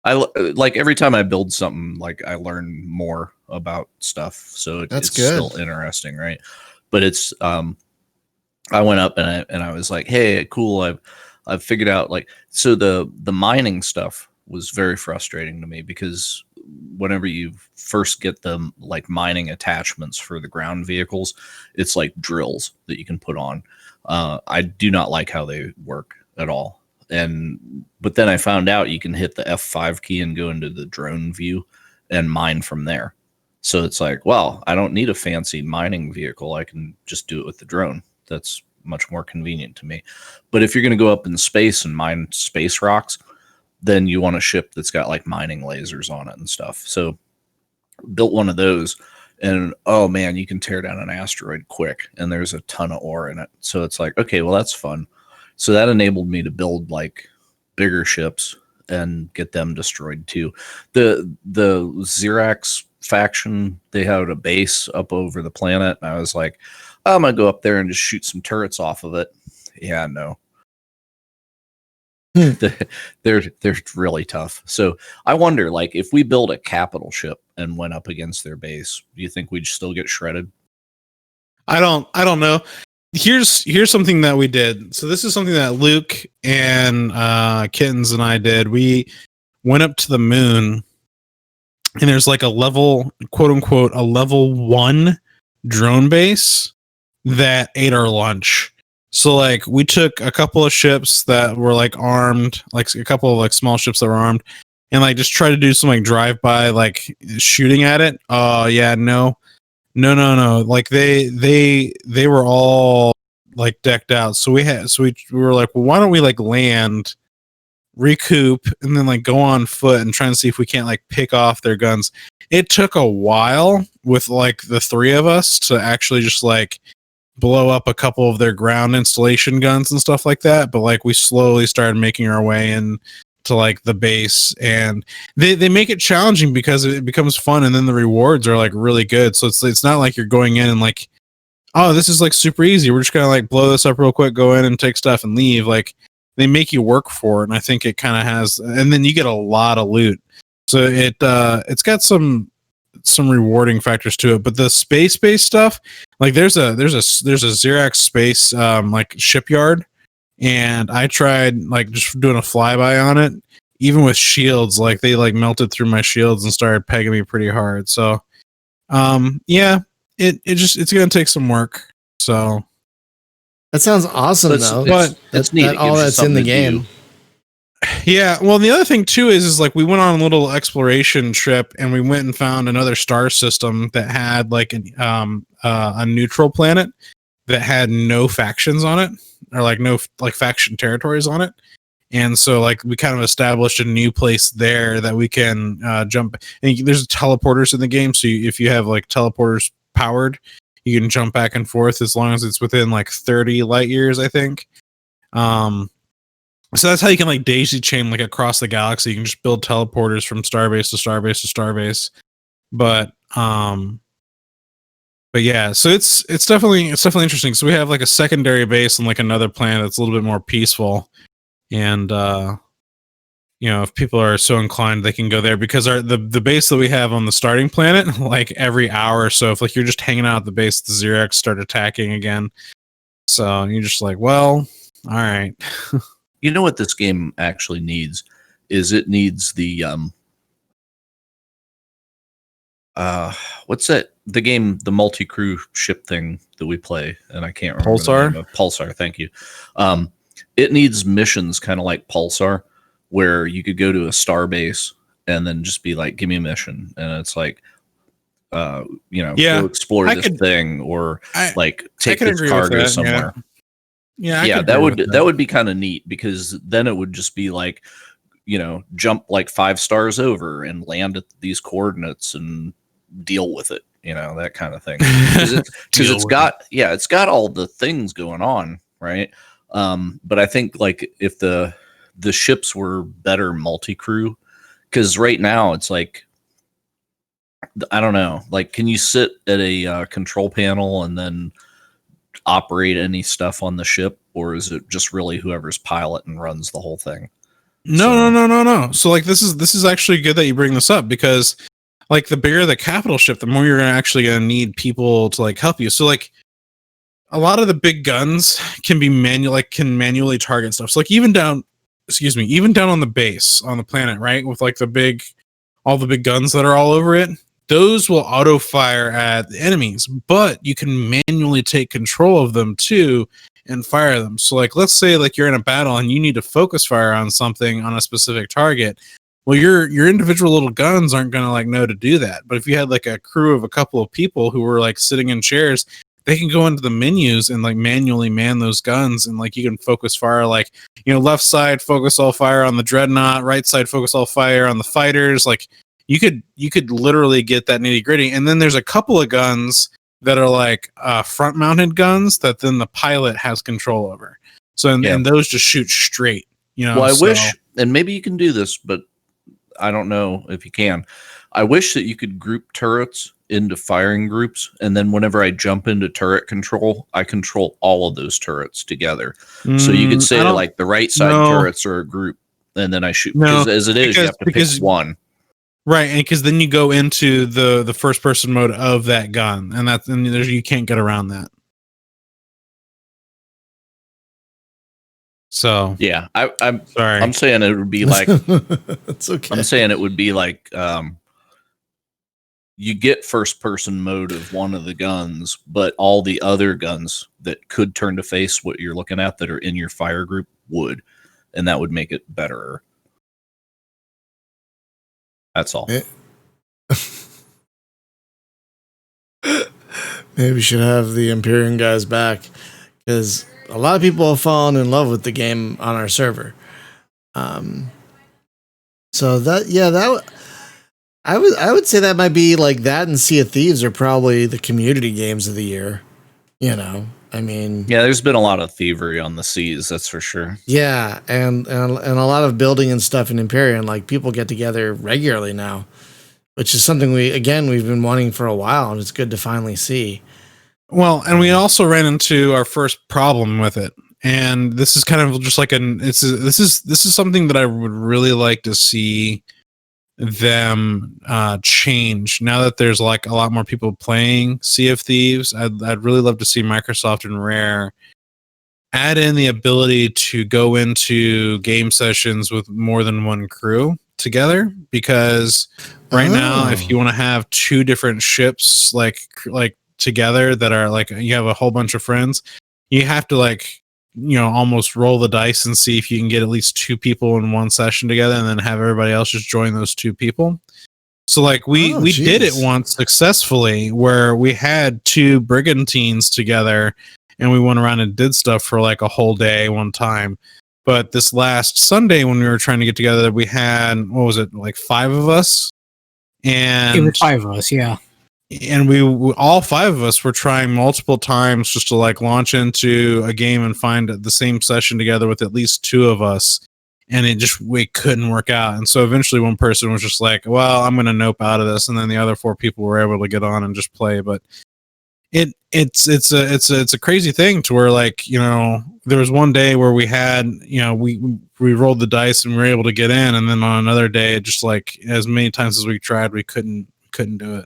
I like every time I build something, like I learn more about stuff, so it's good. Still interesting, right? But it's I went up and I was like, hey, cool, I've figured out, like, so the mining stuff was very frustrating to me, because whenever you first get the like mining attachments for the ground vehicles, it's like drills that you can put on. I do not like how they work at all. But then I found out you can hit the F5 key and go into the drone view and mine from there. So it's like, well, I don't need a fancy mining vehicle. I can just do it with the drone. That's much more convenient to me. But if you're going to go up in space and mine space rocks, then you want a ship that's got like mining lasers on it and stuff. So built one of those, and oh man, you can tear down an asteroid quick, and there's a ton of ore in it. So it's like, okay, well, that's fun. So that enabled me to build like bigger ships and get them destroyed too. The Xerax faction, they had a base up over the planet, and I was like, I'm gonna go up there and just shoot some turrets off of it. Yeah, no. They're really tough. So I wonder, like, if we build a capital ship and went up against their base, do you think we'd still get shredded? I don't know. Here's something that we did. So this is something that Luke and Kittens and I did. We went up to the moon, and there's like a level, quote unquote, a level 1 drone base that ate our lunch. So like we took a couple of ships that were like armed, like a couple of like small ships that were armed, and like just try to do some like drive-by like shooting at it. Oh yeah, no. Like they were all like decked out. So we were like, well, why don't we like land, recoup, and then like go on foot and try and see if we can't like pick off their guns. It took a while with like the 3 of us to actually just like blow up a couple of their ground installation guns and stuff like that. But like we slowly started making our way in to like the base, and they make it challenging because it becomes fun, and then the rewards are like really good. So it's not like you're going in and like, oh, this is like super easy, we're just gonna like blow this up real quick, go in and take stuff and leave. Like they make you work for it, and I think it kind of has, and then you get a lot of loot. So it's got some rewarding factors to it. But the space-based stuff, like there's a Xerax space like shipyard, and I tried like just doing a flyby on it. Even with shields, like they like melted through my shields and started pegging me pretty hard. So yeah, it's gonna take some work. So that sounds awesome though. But that's neat. That all that's in the game. Yeah, well, the other thing too is like we went on a little exploration trip, and we went and found another star system that had like a neutral planet that had no factions on it, or like no like faction territories on it. And so like we kind of established a new place there that we can jump. And there's teleporters in the game, so if you have like teleporters powered, you can jump back and forth as long as it's within like 30 light years, I think. So that's how you can like daisy chain like across the galaxy. You can just build teleporters from starbase to starbase to starbase. But yeah, so it's definitely interesting. So we have like a secondary base on like another planet that's a little bit more peaceful. And you know, if people are so inclined, they can go there, because the base that we have on the starting planet, like every hour or so, if like you're just hanging out at the base, the Xerax start attacking again. So you're just like, well, all right. You know what this game actually needs is it needs the what's that? The game, the multi-crew ship thing that we play, and I can't remember. Pulsar? Pulsar, thank you. It needs missions kind of like Pulsar, where you could go to a star base and then just be like, give me a mission. And it's like, you know, go explore this thing, or like take this cargo somewhere. Yeah, that would be kind of neat, because then it would just be like jump like 5 stars over and land at these coordinates and deal with it, that kind of thing. Because it's got all the things going on, right? But I think like if the ships were better multi-crew, because right now it's like, I don't know, like, can you sit at a control panel and then operate any stuff on the ship, or is it just really whoever's pilot and runs the whole thing? No. So like this is actually good that you bring this up, because like the bigger the capital ship, the more you're gonna need people to like help you. So like a lot of the big guns can manually target stuff. So like even down on the base on the planet, right? With like all the big guns that are all over it, those will auto fire at the enemies, but you can manually take control of them too and fire them. So like, let's say like you're in a battle and you need to focus fire on something on a specific target. Well, your individual little guns aren't going to like know to do that. But if you had like a crew of a couple of people who were like sitting in chairs, they can go into the menus and like manually man those guns, and like you can focus fire, like, left side focus all fire on the Dreadnought, right side focus all fire on the fighters. Like you could literally get that nitty gritty. And then there's a couple of guns that are like front mounted guns that then the pilot has control over. So and those just shoot straight. Well, I wish, and maybe you can do this, but I don't know if you can. I wish that you could group turrets into firing groups, and then whenever I jump into turret control, I control all of those turrets together. So you could say like the right side turrets are a group, and then I shoot. Because as it is, you have to pick one. Right, and because then you go into the first person mode of that gun, and you can't get around that. So yeah, I'm sorry. I'm saying it would be like it's okay. I'm saying it would be like you get first person mode of one of the guns, but all the other guns that could turn to face what you're looking at that are in your fire group would, and that would make it better. That's all. Maybe we should have the Empyrean guys back, because a lot of people have fallen in love with the game on our server. So I would say that might be like that, and Sea of Thieves are probably the community games of the year. I mean, yeah, there's been a lot of thievery on the seas, that's for sure. Yeah, and a lot of building and stuff in Empyrean. Like people get together regularly now, which is something we've been wanting for a while, and it's good to finally see. Well, and we also ran into our first problem with it, and this is kind of just like this is something that I would really like to see them change now that there's like a lot more people playing Sea of Thieves. I'd really love to see Microsoft and Rare add in the ability to go into game sessions with more than one crew together, because right now if you want to have two different ships like together that are like, you have a whole bunch of friends, you have to like almost roll the dice and see if you can get at least two people in one session together, and then have everybody else just join those two people. So like we did it once successfully, where we had two brigantines together and we went around and did stuff for like a whole day one time. But this last Sunday when we were trying to get together, we had, what was it, like 5 of us? And it was 5 of us, yeah. And we all 5 of us were trying multiple times just to like launch into a game and find the same session together with at least 2 of us, and we couldn't work out. And so eventually one person was just like, well, I'm going to nope out of this, and then the other 4 people were able to get on and just play. But it's a crazy thing to where like, there was one day where we had, we rolled the dice and we were able to get in, and then on another day, just like as many times as we tried, we couldn't do it.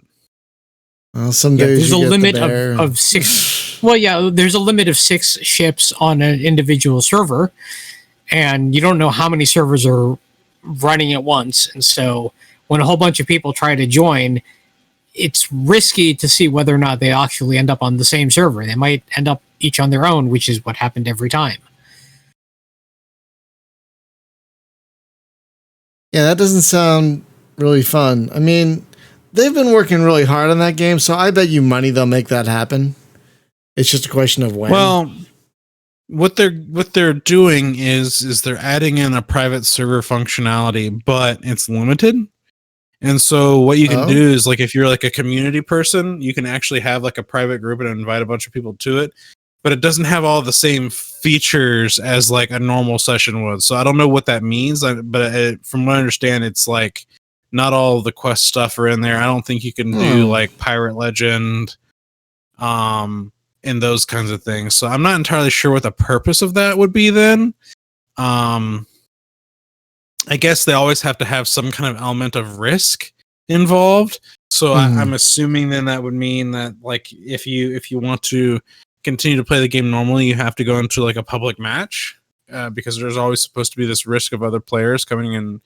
Well, some days there's a limit of 6. Well, yeah, there's a limit of 6 ships on an individual server, and you don't know how many servers are running at once. And so when a whole bunch of people try to join, it's risky to see whether or not they actually end up on the same server. They might end up each on their own, which is what happened every time. Yeah, that doesn't sound really fun. I mean, they've been working really hard on that game, so I bet you money they'll make that happen. It's just a question of when. Well, what they're doing is they're adding in a private server functionality, but it's limited. And so what you can do is, like, if you're like a community person, you can actually have like a private group and invite a bunch of people to it, but it doesn't have all the same features as like a normal session would. So I don't know what that means, but from what I understand, it's like not all of the quest stuff are in there. I don't think you can do like Pirate Legend, and those kinds of things. So I'm not entirely sure what the purpose of that would be then. I guess they always have to have some kind of element of risk involved. So I'm assuming then that would mean that, like, if you want to continue to play the game normally, you have to go into like a public match, because there's always supposed to be this risk of other players coming in,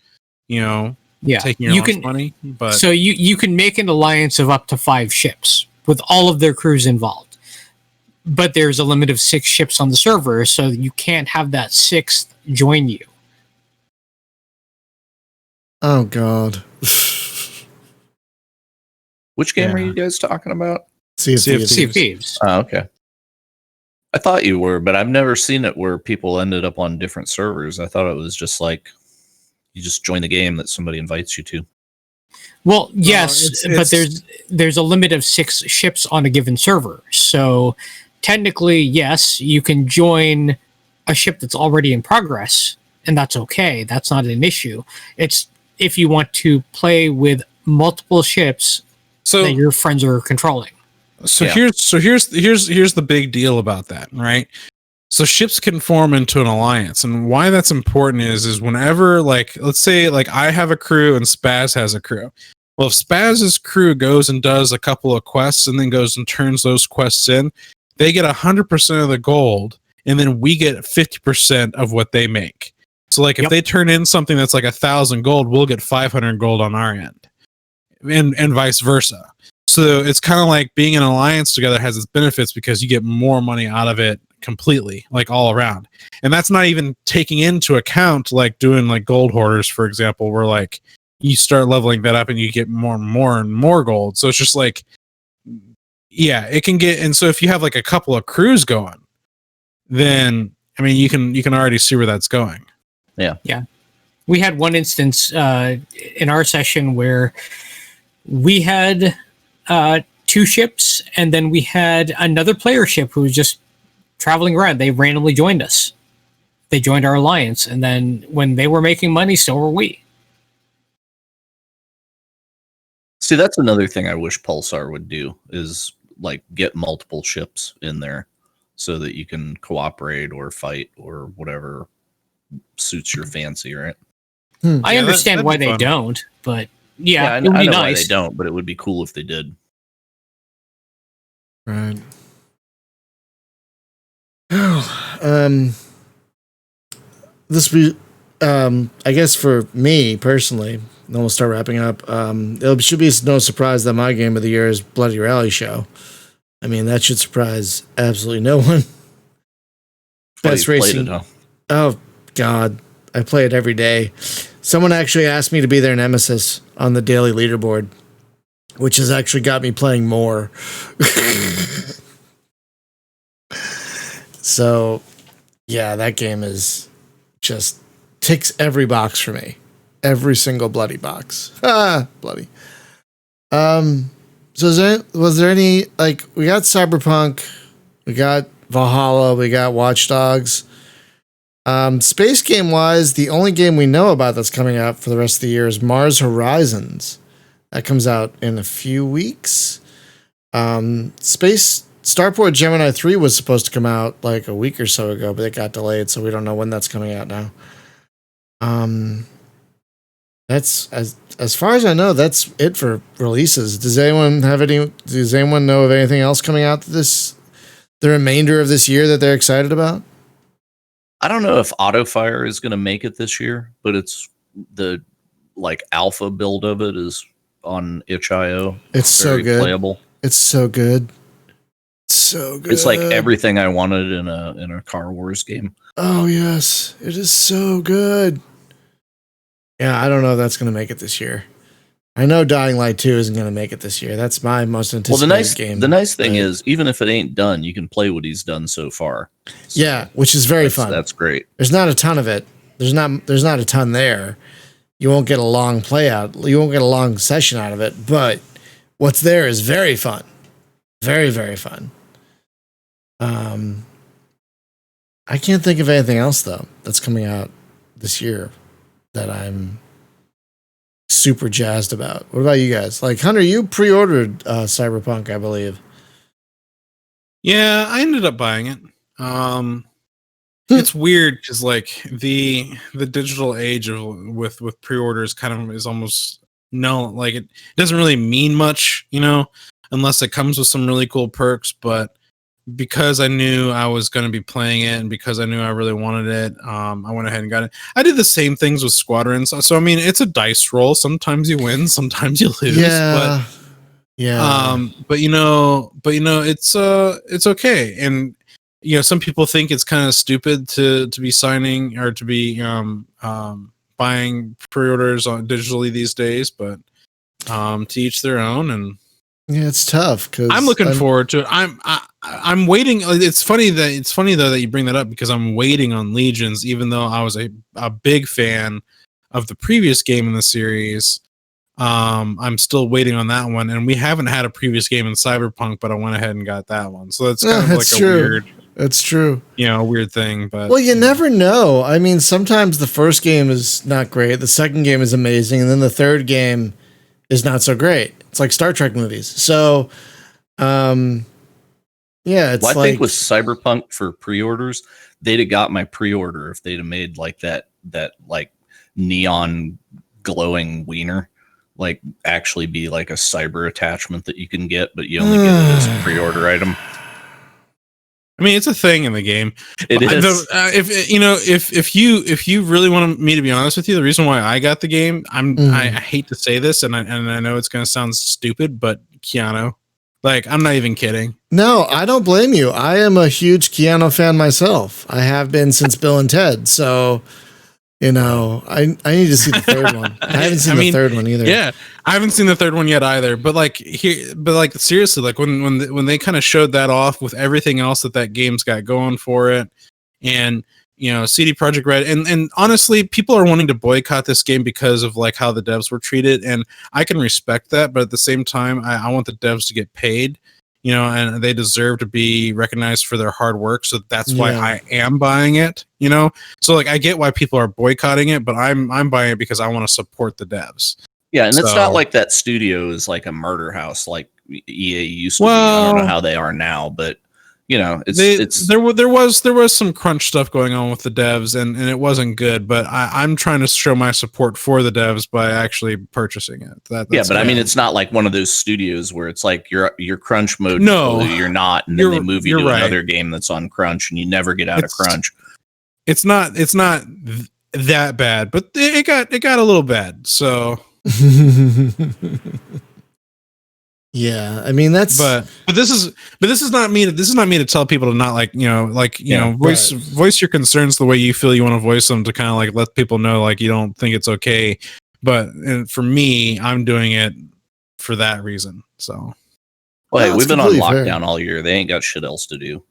taking your lunch money. But so you can make an alliance of up to 5 ships with all of their crews involved, but there's a limit of 6 ships on the server, so you can't have that 6th join you. Oh God. Which game are you guys talking about? Sea of Sea of Thieves. Oh, okay. I thought you were, but I've never seen it where people ended up on different servers. I thought it was just like you just join the game that somebody invites you to. Well, yes, but there's a limit of 6 ships on a given server. So technically, yes, you can join a ship that's already in progress, and that's okay. That's not an issue. It's if you want to play with multiple ships that your friends are controlling. So here's the big deal about that, right? So ships can form into an alliance, and why that's important is whenever, like, let's say like I have a crew and Spaz has a crew. Well, if Spaz's crew goes and does a couple of quests and then goes and turns those quests in, they get 100% of the gold, and then we get 50% of what they make. So like if they turn in something that's like 1,000 gold, we'll get 500 gold on our end, and vice versa. So it's kind of like being in an alliance together has its benefits because you get more money out of it completely, like all around. And that's not even taking into account like doing like gold hoarders, for example, where like you start leveling that up and you get more and more and more gold. So it's just like, yeah, it can get. And so if you have like a couple of crews going, then I mean you can already see where that's going. Yeah. We had one instance in our session where we had 2 ships, and then we had another player ship who was just traveling around. They randomly joined us. They joined our alliance, and then when they were making money, so were we. See, that's another thing I wish Pulsar would do is like get multiple ships in there so that you can cooperate or fight or whatever suits your fancy, right? I understand why they don't, but yeah, it would I be know nice. why they don't, but it would be cool if they did. Right. I guess for me personally, then we'll start wrapping up. It should be no surprise that my game of the year is Bloody Rally Show. I mean, that should surprise absolutely no one. Best racing. Oh God, I play it every day. Someone actually asked me to be their nemesis on the daily leaderboard, which has actually got me playing more. So, yeah, that game is just ticks every box for me. Every single bloody box. Bloody. So was there any, like, we got Cyberpunk, we got Valhalla, we got Watchdogs. Space game wise, the only game we know about that's coming out for the rest of the year is Mars Horizons. That comes out in a few weeks. Starport Gemini 3 was supposed to come out like a week or so ago, but it got delayed, so we don't know when that's coming out now. That's as far as I know, that's it for releases. Does anyone know of anything else coming out the remainder of this year that they're excited about? I don't know if Autofire is going to make it this year, but it's the like alpha build of it is on itch.io. It's so good. Playable. It's so good. So good. It's like everything I wanted in a Car Wars game. Oh yes, it is so good. Yeah, I don't know if that's going to make it this year. I know Dying Light 2 isn't going to make it this year. That's my most anticipated game. The nice thing is, even if it ain't done, you can play what he's done so far. So yeah, which is very fun. That's great. There's not a ton of it. There's not a ton there. You won't get a long play out. You won't get a long session out of it. But what's there is very fun. Very, very fun. I can't think of anything else though that's coming out this year that I'm super jazzed about. What about you guys? Like, Hunter, you pre-ordered Cyberpunk, I believe. Yeah, I ended up buying it. It's weird because like the digital age of with pre-orders kind of is almost like it doesn't really mean much, unless it comes with some really cool perks. But because I knew I was going to be playing it and because I knew I really wanted it, I went ahead and got it. I did the same things with Squadrons. So I mean, it's a dice roll. Sometimes you win, sometimes you lose. Yeah. But it's okay. And some people think it's kind of stupid to be signing or to be buying pre-orders on digitally these days, but to each their own. And yeah, it's tough because I'm looking forward to it. I'm waiting. It's funny though that you bring that up because I'm waiting on Legions, even though I was a big fan of the previous game in the series. I'm still waiting on that one, and we haven't had a previous game in Cyberpunk, but I went ahead and got that one. So that's kind of like true. A weird. That's true. A weird thing, but well, you never know. I mean, sometimes the first game is not great, the second game is amazing, and then the third game is not so great. It's like Star Trek movies. So, yeah, it's I think with Cyberpunk for pre-orders, they'd have got my pre-order if they'd have made like that like neon glowing wiener, like actually be like a cyber attachment that you can get, but you only get it as a pre-order item. I mean, it's a thing in the game. It is. If you really want me to be honest with you, the reason why I got the game, I hate to say this, and I know it's going to sound stupid, but Keanu, like, I'm not even kidding. No, I don't blame you. I am a huge Keanu fan myself. I have been since Bill and Ted. So, I need to see the third one. I haven't seen the third one either. Yeah, I haven't seen the third one yet either. But seriously, like when they kind of showed that off with everything else that game's got going for it, and CD Projekt Red, and honestly, people are wanting to boycott this game because of like how the devs were treated, and I can respect that. But at the same time, I want the devs to get paid. And they deserve to be recognized for their hard work. So that's why I am buying it, So like, I get why people are boycotting it, but I'm buying it because I want to support the devs. Yeah. And it's not like that studio is like a murder house like EA used to be. I don't know how they are now, but there was some crunch stuff going on with the devs and it wasn't good, but I'm trying to show my support for the devs by actually purchasing it. That's I mean, it's not like one of those studios where it's like your crunch mode. No, you're not. And then they move you to another game that's on crunch and you never get out of crunch. It's not that bad, but it got a little bad. So yeah, I mean that's but this is not me to tell people to not voice your concerns the way you feel you want to voice them, to kind of like let people know like you don't think it's okay. But for me, I'm doing it for that reason. So well, hey, we've been on lockdown all year. They ain't got shit else to do.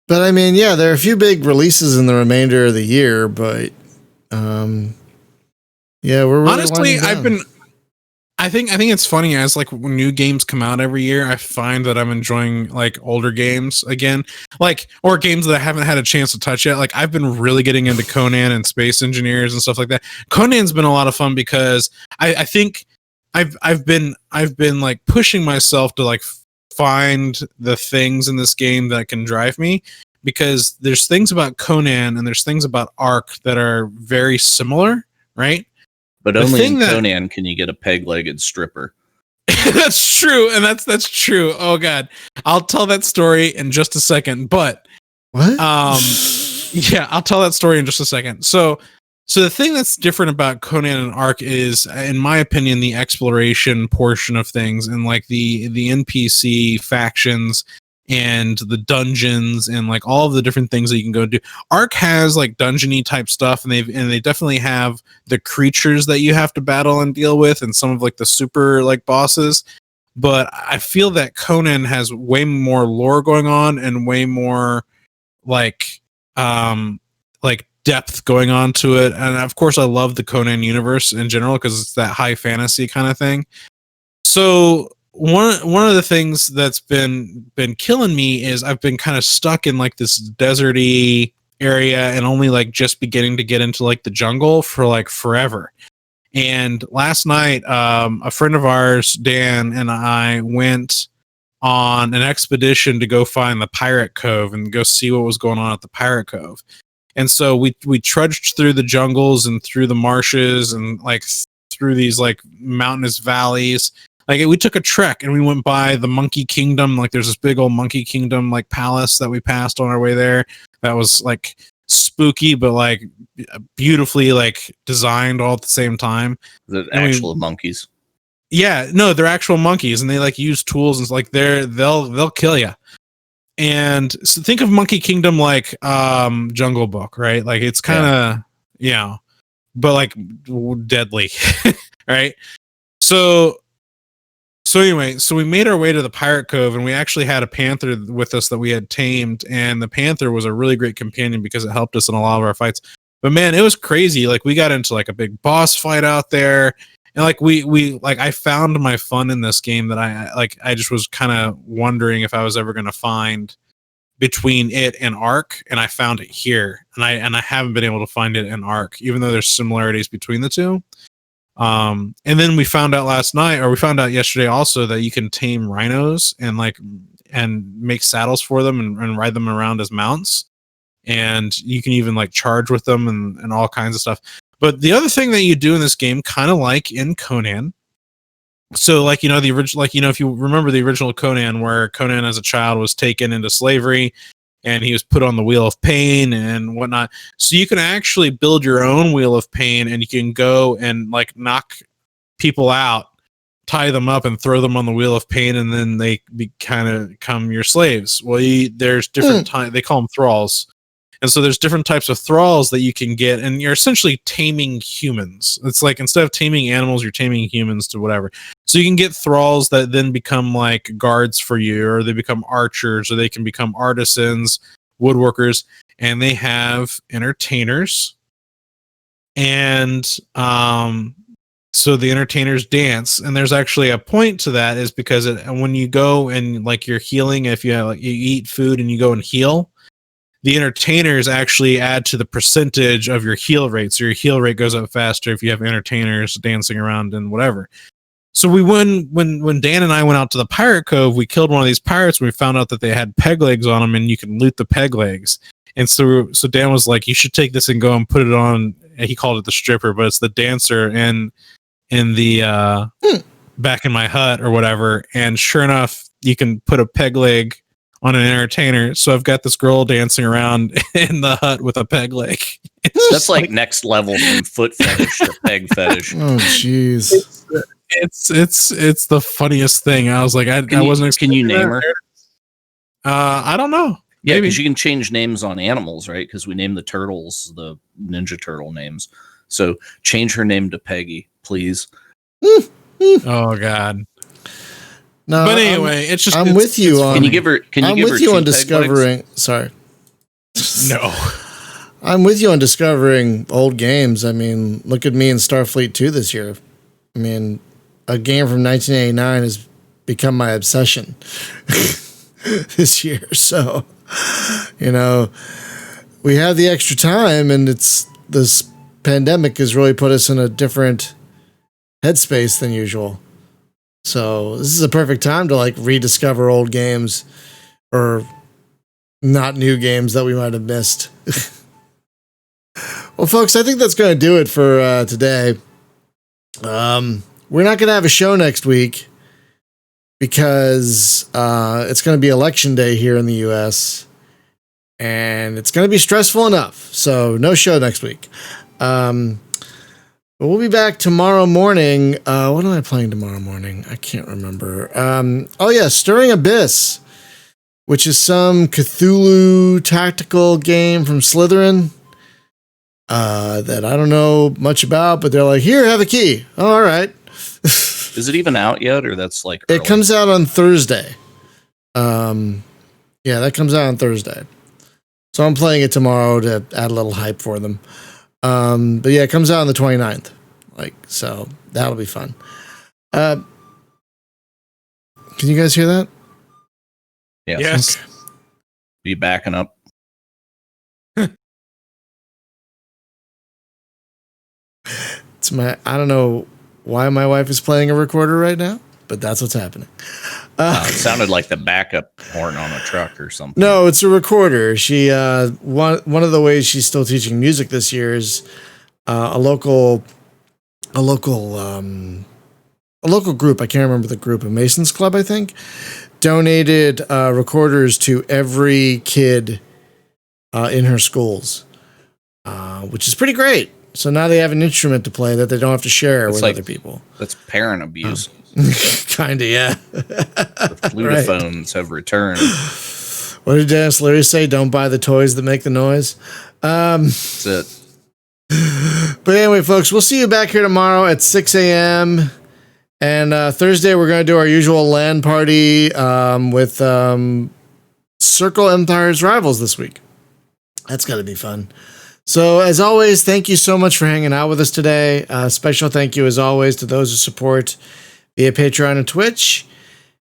But I mean, yeah, there are a few big releases in the remainder of the year, but yeah, we're really honestly, I think it's funny as like when new games come out every year, I find that I'm enjoying like older games again, like, or games that I haven't had a chance to touch yet. Like I've been really getting into Conan and Space Engineers and stuff like that. Conan's been a lot of fun because I think I've been like pushing myself to like find the things in this game that can drive me, because there's things about Conan and there's things about Ark that are very similar, right? But only in Conan can you get a peg-legged stripper. That's true, and that's true. Oh god, I'll tell that story in just a second. But what? Yeah, I'll tell that story in just a second. So the thing that's different about Conan and Ark is, in my opinion, the exploration portion of things and like the NPC factions and the dungeons and like all of the different things that you can go do. Ark has like dungeony type stuff, and they definitely have the creatures that you have to battle and deal with, and some of like the super like bosses. But I feel that Conan has way more lore going on and way more like depth going on to it. And of course, I love the Conan universe in general because it's that high fantasy kind of thing. So one of the things that's been killing me is I've been kind of stuck in like this deserty area and only like just beginning to get into like the jungle for like forever. And last night, a friend of ours, Dan, and I went on an expedition to go find the Pirate Cove and go see what was going on at the Pirate Cove. And so we trudged through the jungles and through the marshes and like through these like mountainous valleys. Like we took a trek and we went by the Monkey Kingdom. Like there's this big old Monkey Kingdom like palace that we passed on our way there. That was like spooky, but like beautifully like designed all at the same time. The actual monkeys. Yeah, no, they're actual monkeys, and they like use tools and like they'll kill you. And so think of Monkey Kingdom like Jungle Book, right? Like it's kind of but like deadly, right? So anyway, so we made our way to the Pirate Cove, and we actually had a panther with us that we had tamed, and the panther was a really great companion because it helped us in a lot of our fights. But man, it was crazy. Like we got into like a big boss fight out there, and like we like I found my fun in this game that I just was kind of wondering if I was ever going to find between it and Ark, and I found it here, and I haven't been able to find it in Ark, even though there's similarities between the two. And then we found out yesterday also that you can tame rhinos and make saddles for them and ride them around as mounts. And you can even like charge with them and all kinds of stuff. But the other thing that you do in this game, kind of like in Conan. So like, the original, like, if you remember the original Conan, where Conan as a child was taken into slavery and he was put on the Wheel of Pain and whatnot. So you can actually build your own Wheel of Pain, and you can go and like knock people out, tie them up, and throw them on the Wheel of Pain, and then they kind of become your slaves. Well, there's different they call them thralls. And so there's different types of thralls that you can get, and you're essentially taming humans. It's like instead of taming animals, you're taming humans to whatever. So you can get thralls that then become like guards for you, or they become archers, or they can become artisans, woodworkers, and they have entertainers. And so the entertainers dance, and there's actually a point to that, is because when you go and like you're healing, if you you eat food and you go and heal, the entertainers actually add to the percentage of your heal rate. So your heal rate goes up faster if you have entertainers dancing around and whatever. So when Dan and I went out to the Pirate Cove, we killed one of these pirates, and we found out that they had peg legs on them, and you can loot the peg legs. And so Dan was like, you should take this and go and put it on. He called it the stripper, but it's the dancer in the back in my hut or whatever. And sure enough, you can put a peg leg on an entertainer. So I've got this girl dancing around in the hut with a peg leg. That's like next level from foot fetish to peg fetish. Oh, jeez. It's the funniest thing. I was like, I wasn't expecting. Can you name her? I don't know. Yeah, Maybe because you can change names on animals, right? Because we named the turtles the Ninja Turtle names. So change her name to Peggy, please. Oh God. No, but anyway, I'm with you on. Can you give her? I'm with you on discovering. Sorry. No. I'm with you on discovering old games. I mean, look at me in Starfleet 2 this year. I mean, a game from 1989 has become my obsession this year. So, we have the extra time, and this pandemic has really put us in a different headspace than usual. So this is a perfect time to like rediscover old games or not new games that we might have missed. Well, folks, I think that's going to do it for today. We're not going to have a show next week because it's going to be election day here in the U.S. and it's going to be stressful enough. So no show next week. But we'll be back tomorrow morning. What am I playing tomorrow morning? I can't remember. Stirring Abyss. which is some Cthulhu tactical game from Slytherin that I don't know much about, but they're like, here, have a key. Oh, all right. Is it even out yet, or that's like It early? comes out on Thursday. Yeah, that comes out on Thursday. So I'm playing it tomorrow to add a little hype for them. But yeah, it comes out on the 29th. So that'll be fun. Can you guys hear that? Yes. Be backing up. I don't know why my wife is playing a recorder right now, but that's what's happening. It sounded like the backup horn on a truck or something. No, it's a recorder. She one of the ways she's still teaching music this year is a local group. I can't remember the group. A Masons Club, I think, donated recorders to every kid in her schools, which is pretty great. So now they have an instrument to play that they don't have to share with other people. That's parent abuse. Kinda, yeah. The flutophones have returned. What did Dennis Leary say? Don't buy the toys that make the noise. That's it. But anyway, folks, we'll see you back here tomorrow at 6 a.m. And Thursday, we're going to do our usual LAN party with Circle Empire's Rivals this week. That's going to be fun. So, as always, thank you so much for hanging out with us today. Special thank you, as always, to those who support via Patreon and Twitch.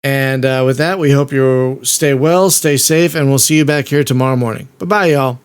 And with that, we hope you stay well, stay safe, and we'll see you back here tomorrow morning. Bye-bye, y'all.